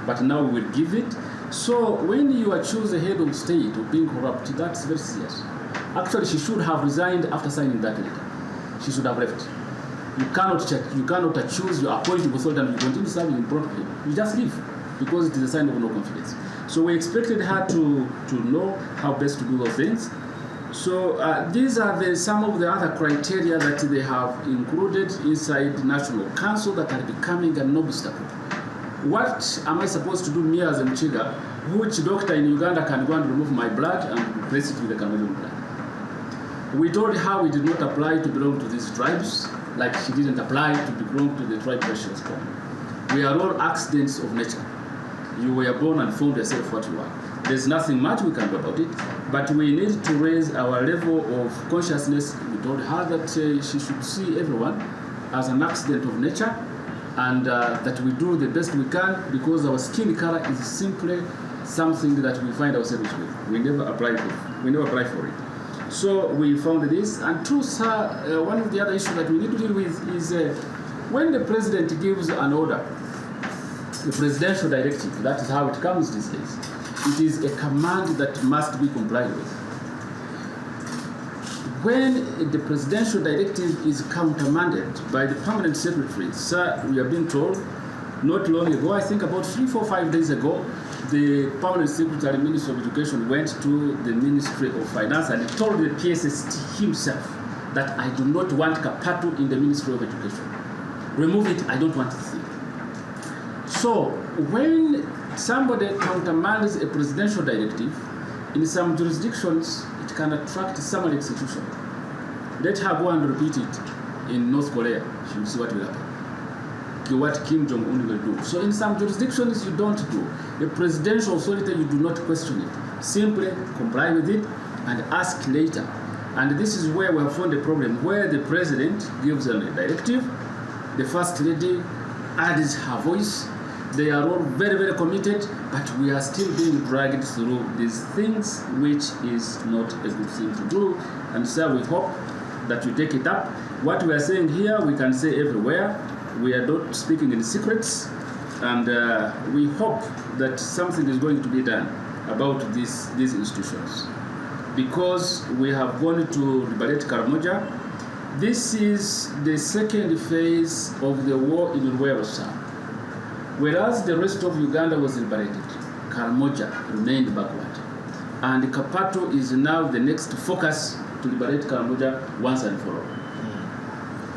but now we will give it. So when you accuse the head of state of being corrupt, that's very serious. Actually, she should have resigned after signing that letter. She should have left. You cannot accuse your appointing authority and you continue serving improperly. You just leave because it is a sign of no confidence. So we expected her to know how best to do those things. So these are some of the other criteria that they have included inside the National Council that are becoming an obstacle. What am I supposed to do, me as a Mchiga? Which doctor in Uganda can go and remove my blood and replace it with the Cameroon blood? We told her we did not apply to belong to these tribes, like she didn't apply to belong to the tribe where she was born. We are all accidents of nature. You were born and found yourself what you are. There's nothing much we can do about it, but we need to raise our level of consciousness. We told her that she should see everyone as an accident of nature, and that we do the best we can because our skin color is simply something that we find ourselves with. We never apply for it. So we found this, and two, sir, one of the other issues that we need to deal with is when the president gives an order, the presidential directive, that is how it comes these days. It is a command that must be complied with. when the presidential directive is countermanded by the permanent secretary, sir, we have been told not long ago, I think about 3, 4, 5 days ago, the permanent secretary, Minister of Education, went to the Ministry of Finance and told the PSST himself that I do not want KAPATU in the Ministry of Education. Remove it, I don't want to see it. So when somebody countermands a presidential directive, in some jurisdictions, it can attract summary execution. Let her go and repeat it in North Korea. She will see what will happen. What Kim Jong-un will do. So in some jurisdictions, you don't do. The presidential authority, you do not question it. Simply comply with it and ask later. And this is where we have found a problem, where the president gives a directive, the first lady adds her voice. They are all very, very committed, but we are still being dragged through these things, which is not a good thing to do. And so we hope that you take it up. What we are saying here, we can say everywhere. We are not speaking in secrets, and we hope that something is going to be done about these institutions. Because we have gone to liberate Karamoja, this is the second phase of the war in Luweero. Whereas the rest of Uganda was liberated, Karamoja remained backward. And KAPATU is now the next focus to liberate Karamoja once and for all.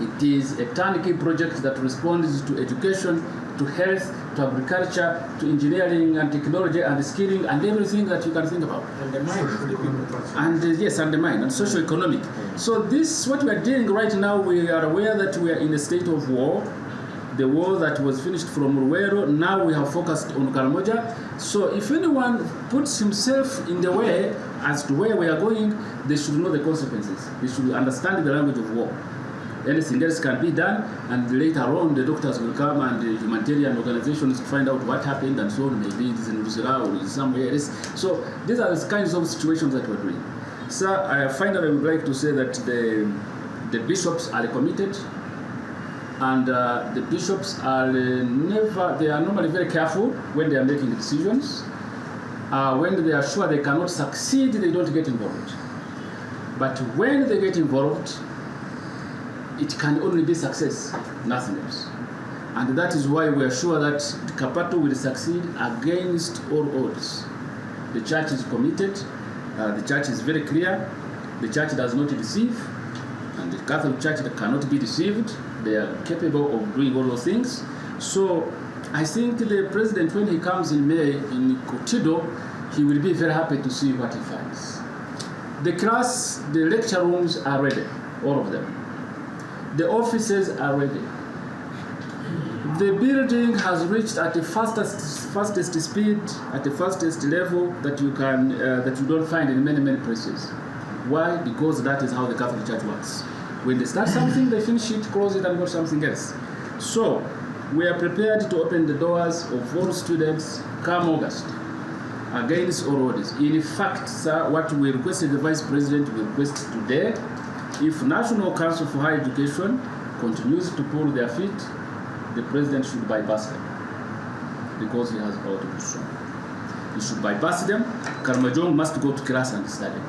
It is a turnkey project that responds to education, to health, to agriculture, to engineering and technology and skilling and everything that you can think about. And the mind for the people. And yes, and the mind, and socio-economic. So this, what we are doing right now, we are aware that we are in a state of war. The war that was finished from Luweero, now we have focused on Karamoja. So if anyone puts himself in the way as to where we are going, they should know the consequences. They should understand the language of war. Anything else can be done, and later on the doctors will come and the humanitarian organizations to find out what happened and so on. Maybe it is in Rusira or somewhere else. So these are the kinds of situations that we're doing. Sir, finally I would like to say that the bishops are committed, and the bishops are they are normally very careful when they are making decisions. When they are sure they cannot succeed, they don't get involved. But when they get involved, it can only be success, nothing else. And that is why we are sure that KAPATU will succeed against all odds. The church is committed, the church is very clear, the church does not deceive, and the Catholic Church cannot be deceived. They are capable of doing all those things. So I think the president, when he comes in May in Kotido, he will be very happy to see what he finds. The lecture rooms are ready, all of them. The offices are ready. The building has reached at the fastest speed, at the fastest level that you can that you don't find in many places. Why? Because that is how the Catholic Church works. When they start something, they finish it, close it, and go something else. So we are prepared to open the doors of all students come August, against all orders. In fact, sir, what we requested the Vice President, we request today. If National Council for Higher Education continues to pull their feet, the president should bypass them because he has power to do so. He should bypass them. Karamoja must go to class and study.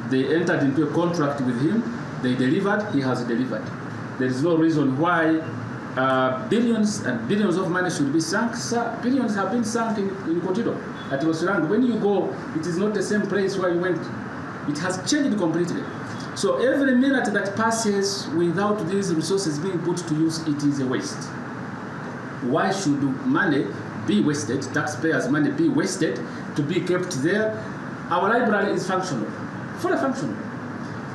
They entered into a contract with him. They delivered. He has delivered. There is no reason why billions and billions of money should be sunk. Billions have been sunk in Kotido at Rosirang. When you go, it is not the same place where you went. It has changed completely. So every minute that passes without these resources being put to use, it is a waste. Why should money be wasted, taxpayers' money be wasted, to be kept there? Our library is functional, fully functional.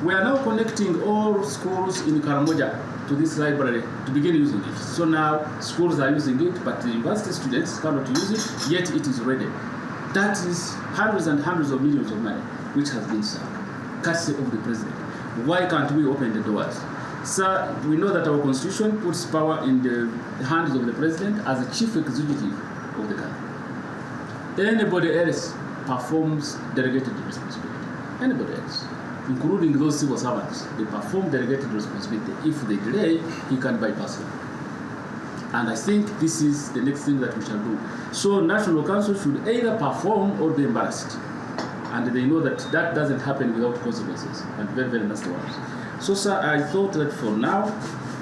We are now connecting all schools in Karamoja to this library to begin using it. So now schools are using it, but the university students cannot use it, yet it is ready. That is hundreds and hundreds of millions of money which has been sunk, courtesy of the president. Why can't we open the doors? Sir, we know that our constitution puts power in the hands of the president as the chief executive of the country. Anybody else performs delegated responsibility. Anybody else, including those civil servants, they perform delegated responsibility. If they delay, he can bypass them. And I think this is the next thing that we shall do. So National Council should either perform or be embarrassed. and they know that that doesn't happen without consequences, and very, very nasty ones. So, sir, I thought that for now,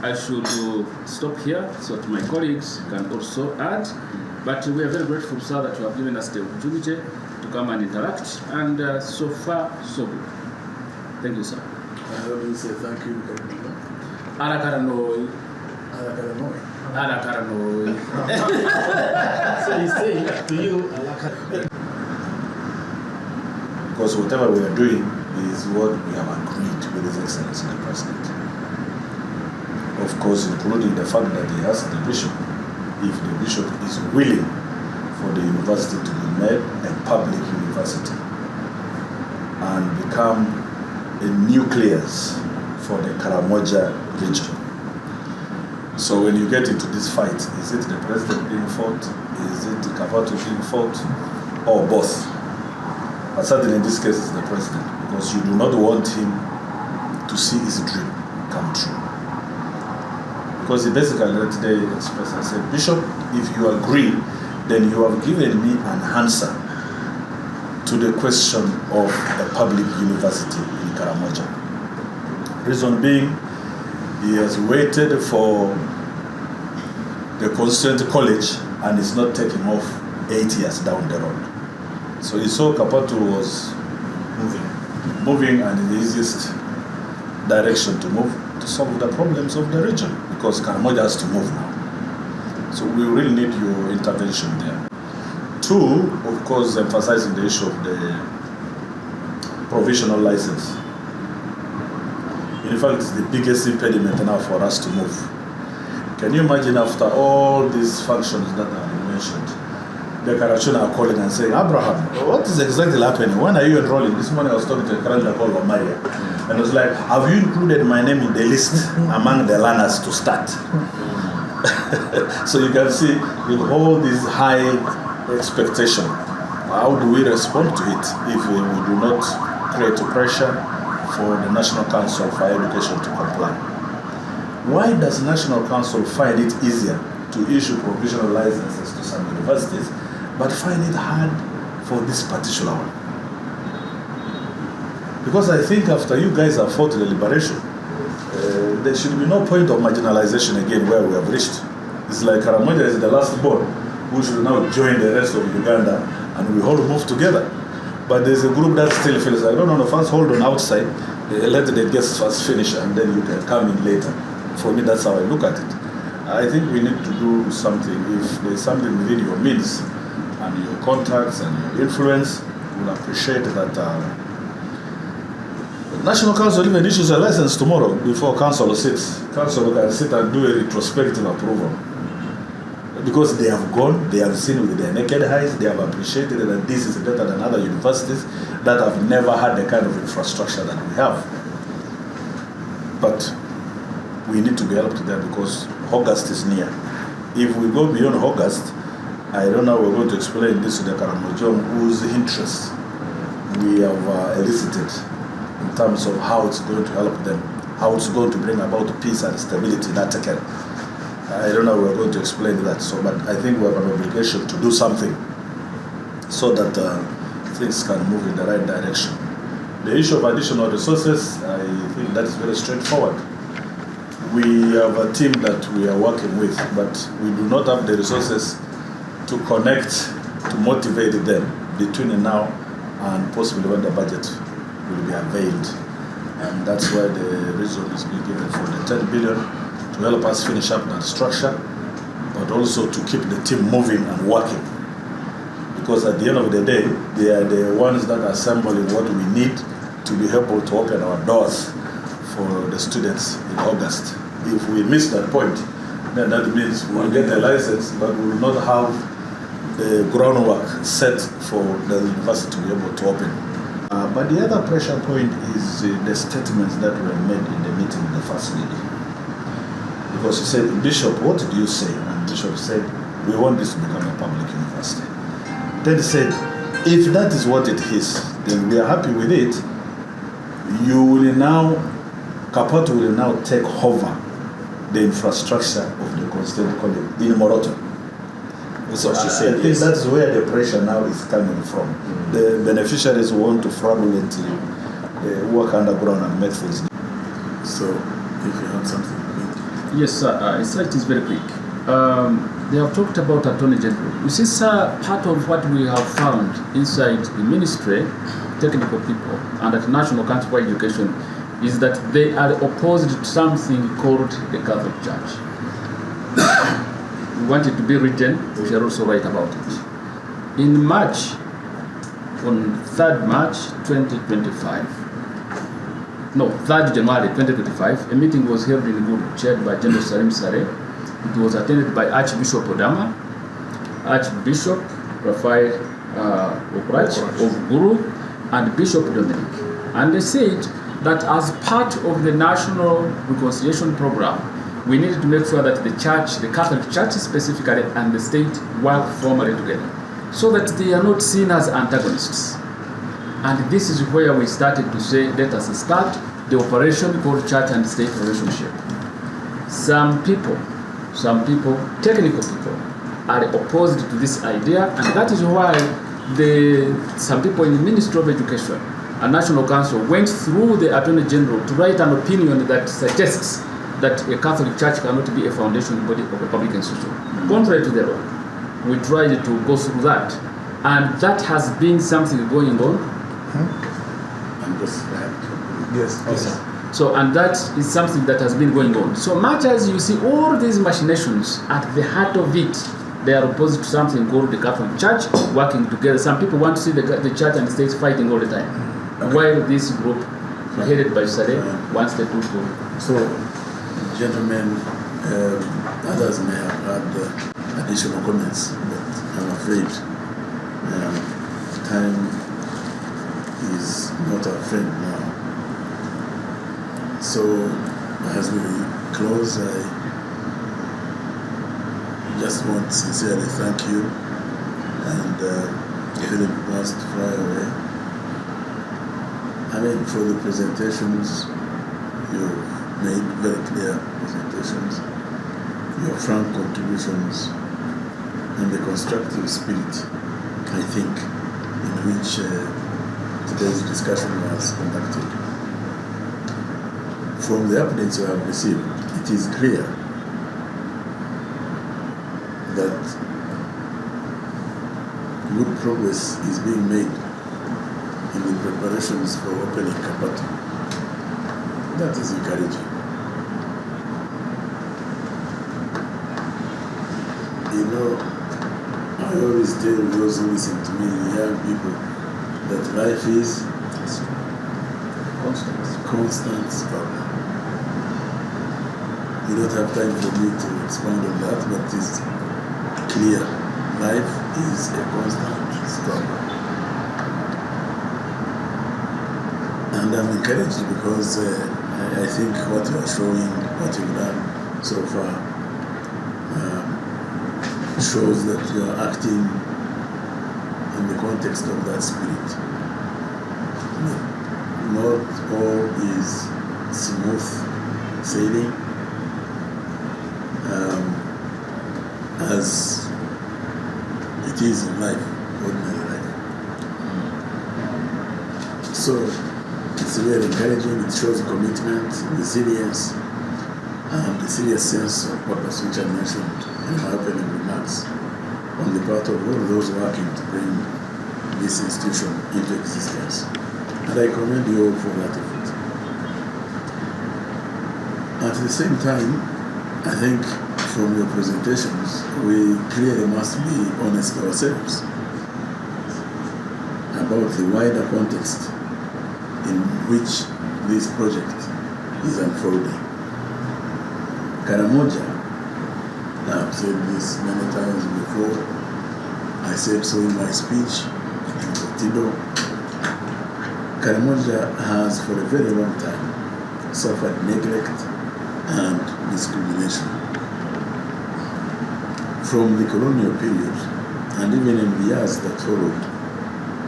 I should stop here so that my colleagues can also add. But we are very grateful, sir, that you have given us the opportunity to come and interact, and so far, so good. Thank you, sir. I always say thank you. Alakaranoi. Alakaranoi. Alakaranoi. So he's saying to you, Alakaranoi. Because whatever we are doing is what we have agreed with His Excellency the President. Of course, including the fact that he asked the bishop if the bishop is willing for the university to be made a public university and become a nucleus for the Karamoja region. So when you get into this fight, is it the president being fought? Is it the KAPATU being fought? Or both? But certainly in this case it's the president, because you do not want him to see his dream come true. Because he basically today expressed and said, Bishop, if you agree, then you have given me an answer to the question of a public university in Karamoja. Reason being, he has waited for the Constituent College and is not taking off 8 years down the road. So he saw KAPATU was moving and in the easiest direction to move to solve the problems of the region, because Karamoja has to move now. So we really need your intervention there. Two, of course, emphasizing the issue of the provisional license. In fact, it's the biggest impediment now for us to move. Can you imagine, after all these functions that have been mentioned, the Karachuna are calling and saying, Abraham, what is exactly happening? When are you enrolling? This morning I was talking to a Karachuna called Omaria, and I was like, have you included my name in the list among the learners to start? So you can see, with all this high expectation, how do we respond to it if we do not create pressure for the National Council for Education to comply? Why does National Council find it easier to issue provisional licenses to some universities, but find it hard for this particular one? Because I think after you guys have fought the liberation, there should be no point of marginalization again where we have reached. It's like Karamoja is the last born who should now join the rest of Uganda and we all move together. But there's a group that still feels like, no, first hold on outside, let the guests first finish and then you can come in later. For me, that's how I look at it. I think we need to do something. If there's something within your means and your contacts and your influence, we'll appreciate that. National Council even issues a license tomorrow before Council sits. Council can sit and do a retrospective approval. Because they have gone, they have seen with their naked eyes, they have appreciated that this is better than other universities that have never had the kind of infrastructure that we have. But we need to be helped there because August is near. If we go beyond August, I don't know how we're going to explain this to the Karamoja whose interest we have elicited in terms of how it's going to help them, how it's going to bring about peace and stability in that area. I don't know how we're going to explain that, but I think we have an obligation to do something so that things can move in the right direction. The issue of additional resources, I think that is very straightforward. We have a team that we are working with, but we do not have the resources to connect, to motivate them between now and possibly when the budget will be unveiled. And that's why the reason is being given for the 10 billion to help us finish up that structure, but also to keep the team moving and working. Because at the end of the day, they are the ones that are assembling what we need to be able to open our doors for the students in August. If we miss that point, then that means we'll get a license, but we will not have the groundwork set for the university to be able to open. But the other pressure point is the statements that were made in the meeting with the First Lady. Because she said, Bishop, what did you say? And Bishop said, we want this to become a public university. Then he said, if that is what it is, then we are happy with it. You will now, KAPATU will now take over the infrastructure of the Constituent College in Moroto. That's what she I said. think Yes. that's where the pressure now is coming from. The beneficiaries want to fraudulently work underground and make things. So, if you have something, Yes, sir. It is very quick. They have talked about Attorney General. You see, sir, part of what we have found inside the ministry, technical people, and at National Council for Education, is that they are opposed to something called the Catholic Church. We want it to be written, we shall also write about it. In March, on 3rd March 2025, no, 3rd January 2025, a meeting was held in Guru, chaired by General Salim Saleh. It was attended by Archbishop Odama, Archbishop Raphael Okrach of Guru, and Bishop Dominic. And they said that as part of the National Reconciliation Program, we needed to make sure that the church, the Catholic Church specifically, and the state work formally together, so that they are not seen as antagonists. And this is where we started to say, let us start the operation called church and state relationship. Some people, technical people, are opposed to this idea, and that is why some people in the Ministry of Education and National Council went through the Attorney General to write an opinion that suggests that a Catholic Church cannot be a foundation body of a public institution. Contrary to the law, we tried to go through that, and that has been something going on. I'm just Yes. So, and that is something that has been going on. So much as you see all these machinations, at the heart of it, they are opposed to something called the Catholic Church working together. Some people want to see the church and the state fighting all the time. While this group, headed by Saleh, wants the two to. So, gentlemen, others may have had additional comments, but I'm afraid time is not our friend now. So, as we close, I just want to sincerely thank you, and Philip wants to fly away. I mean, for the presentations, you've made very clear presentations, your frank contributions, and the constructive spirit, I think, in which today's discussion was conducted. From the updates you have received, it is clear that good progress is being made in the preparations for opening KAPATU. That is encouraging. You know, I always tell those who listen to me, young people, that life is constant struggle. You don't have time for me to expand on that, but it's clear. Life is a constant struggle. And I'm encouraged because I think what you are showing, what you've done so far, shows that you are acting in the context of that spirit. Not all is smooth sailing, as it is in life, ordinary life. So it's very encouraging. It shows commitment, resilience, and the serious sense of purpose which I mentioned in my opening remarks on the part of all those working to bring this institution into existence. And I commend you all for that effort. At the same time, I think from your presentations, we clearly must be honest ourselves about the wider context in which this project is unfolding. Karamoja, I've said this many times before, I said so in my speech in Kotido. Karamoja has for a very long time suffered neglect and discrimination. From the colonial period, and even in the years that followed,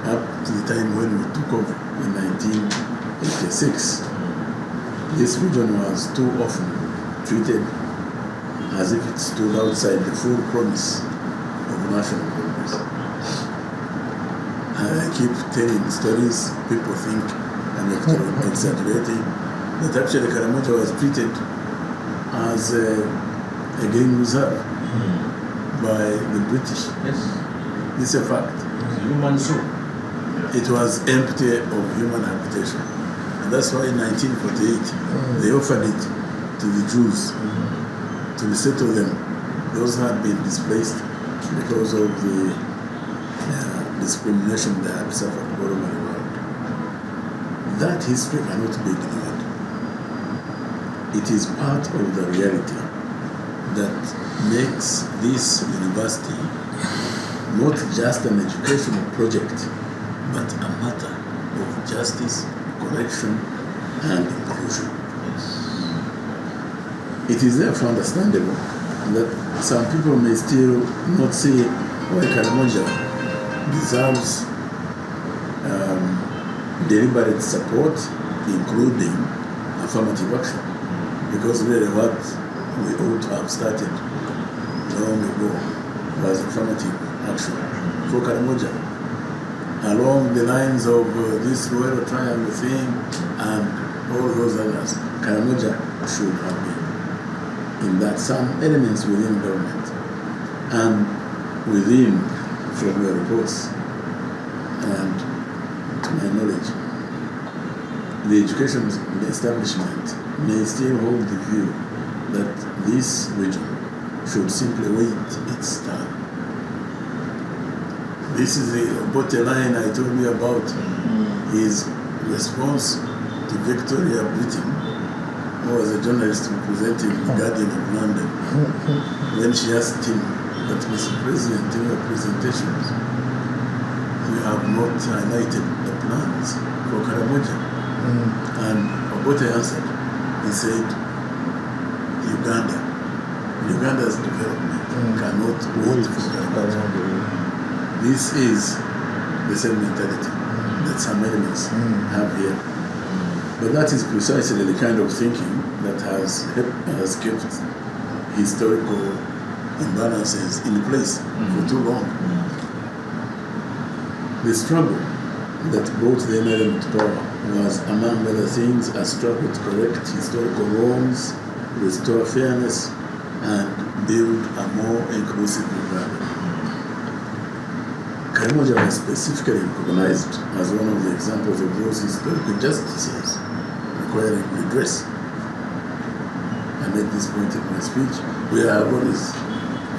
up to the time when we took over in 1986, this region was too often treated as if it stood outside the full promise of national progress. And I keep telling stories, people think I'm exaggerating, but actually Karamoja was treated as a game reserve by the British. Yes. This is a fact. Human soul. It was empty of human habitation. And that's why in 1948 they offered it to the Jews to resettle them. Those had been displaced because of the discrimination they had suffered all over the world. That history cannot be ignored. It is part of the reality that makes this university not just an educational project, but a matter of justice, correction, and inclusion. It is therefore understandable that some people may still not see why Karamoja deserves deliberate support, including affirmative action, because really what we ought to have started long ago was affirmative action for Karamoja, along the lines of this royal triangle thing and all those others. Karamoja should have been in that. Some elements within government and within, from your reports and to my knowledge, the education establishment may still hold the view that this region should simply wait its turn. This is the Obote line I told you about. His response to Victoria Britain, who was a journalist representing the Guardian of London, when she asked him, "But Mr. President, in your presentations, you have not highlighted the plans for Karamoja." And Obote answered, he said, Uganda's development cannot wait for Karamoja. This is the same mentality that some elements have here. But that is precisely the kind of thinking that has kept historical imbalances in place for too long. The struggle that brought the NRM to power was, among other things, a struggle to correct historical wrongs, restore fairness, and build a more inclusive environment. Karamoja was specifically recognized as one of the examples of those historical injustices requiring redress. I made this point in my speech. We have always,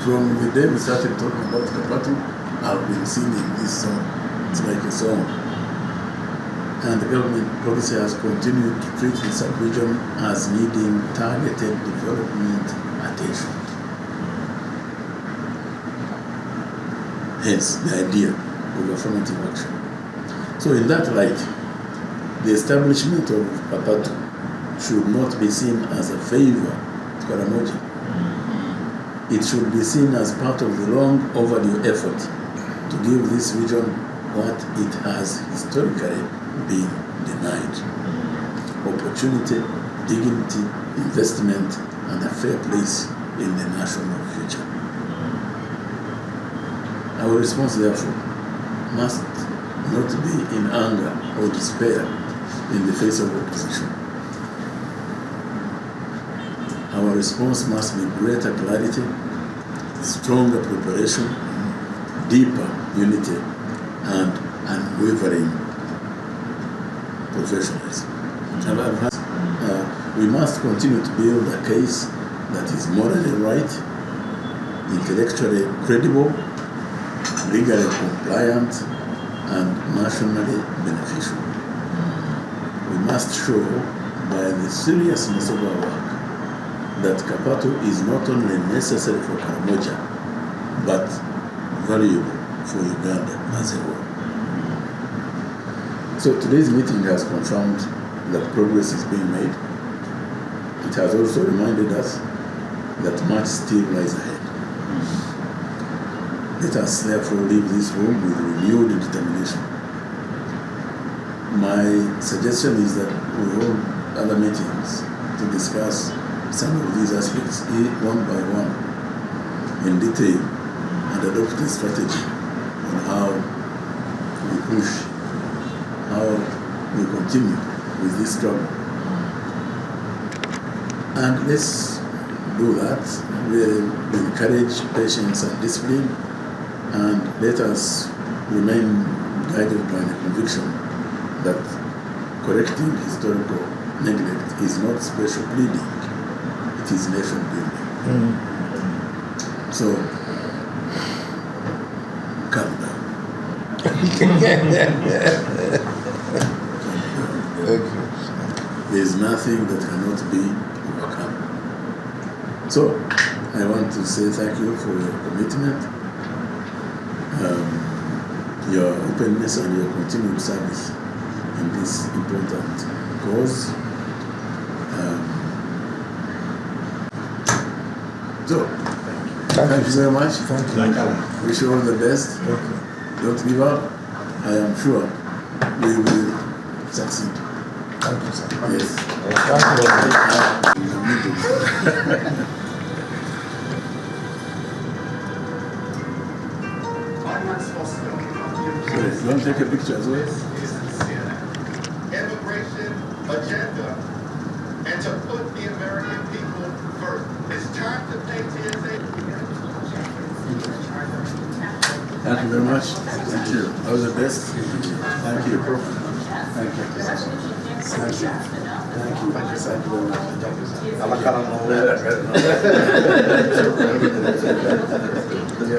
from the day we started talking about KAPATU, I've been singing this song. It's like a song. And the government policy has continued to treat the sub-region as needing targeted development attention. Hence, the idea of affirmative action. So in that light, the establishment of KAPATU should not be seen as a favor to Karamoja. It should be seen as part of the long overdue effort to give this region what it has historically been denied: opportunity, dignity, investment, and a fair place in the national future. Our response, therefore, must not be in anger or despair in the face of opposition. Our response must be greater clarity, stronger preparation, deeper unity, and unwavering professionalism. We must continue to build a case that is morally right, intellectually credible, legally compliant, and nationally beneficial. We must show by the seriousness of our work that KAPATU is not only necessary for Karamoja, but valuable for Uganda as a whole. So today's meeting has confirmed that progress is being made. It has also reminded us that much still lies ahead. Let us therefore leave this room with renewed determination. My suggestion is that we hold other meetings to discuss some of these aspects one by one in detail and adopt a strategy on how we push, how we continue with this struggle. And let's do that. We encourage patience and discipline, and let us remain guided by the conviction that correcting historical neglect is not special pleading, it is nation building. So, calm down. There is nothing that cannot be overcome. So, I want to say thank you for your commitment, your openness, and your continued service in this important cause. So, thank you very much. Thank you. Wish you all the best. Okay. Don't give up. I am sure we will succeed. Thank you, sir. Yes. So, you want to take a picture as well? Immigration agenda, and to put the American people first. It's time to pay TSA. Thank you very much. Thank you. All the best. Thank you. Thank you. Thank you. Thank you. Thank you. Thank you very much.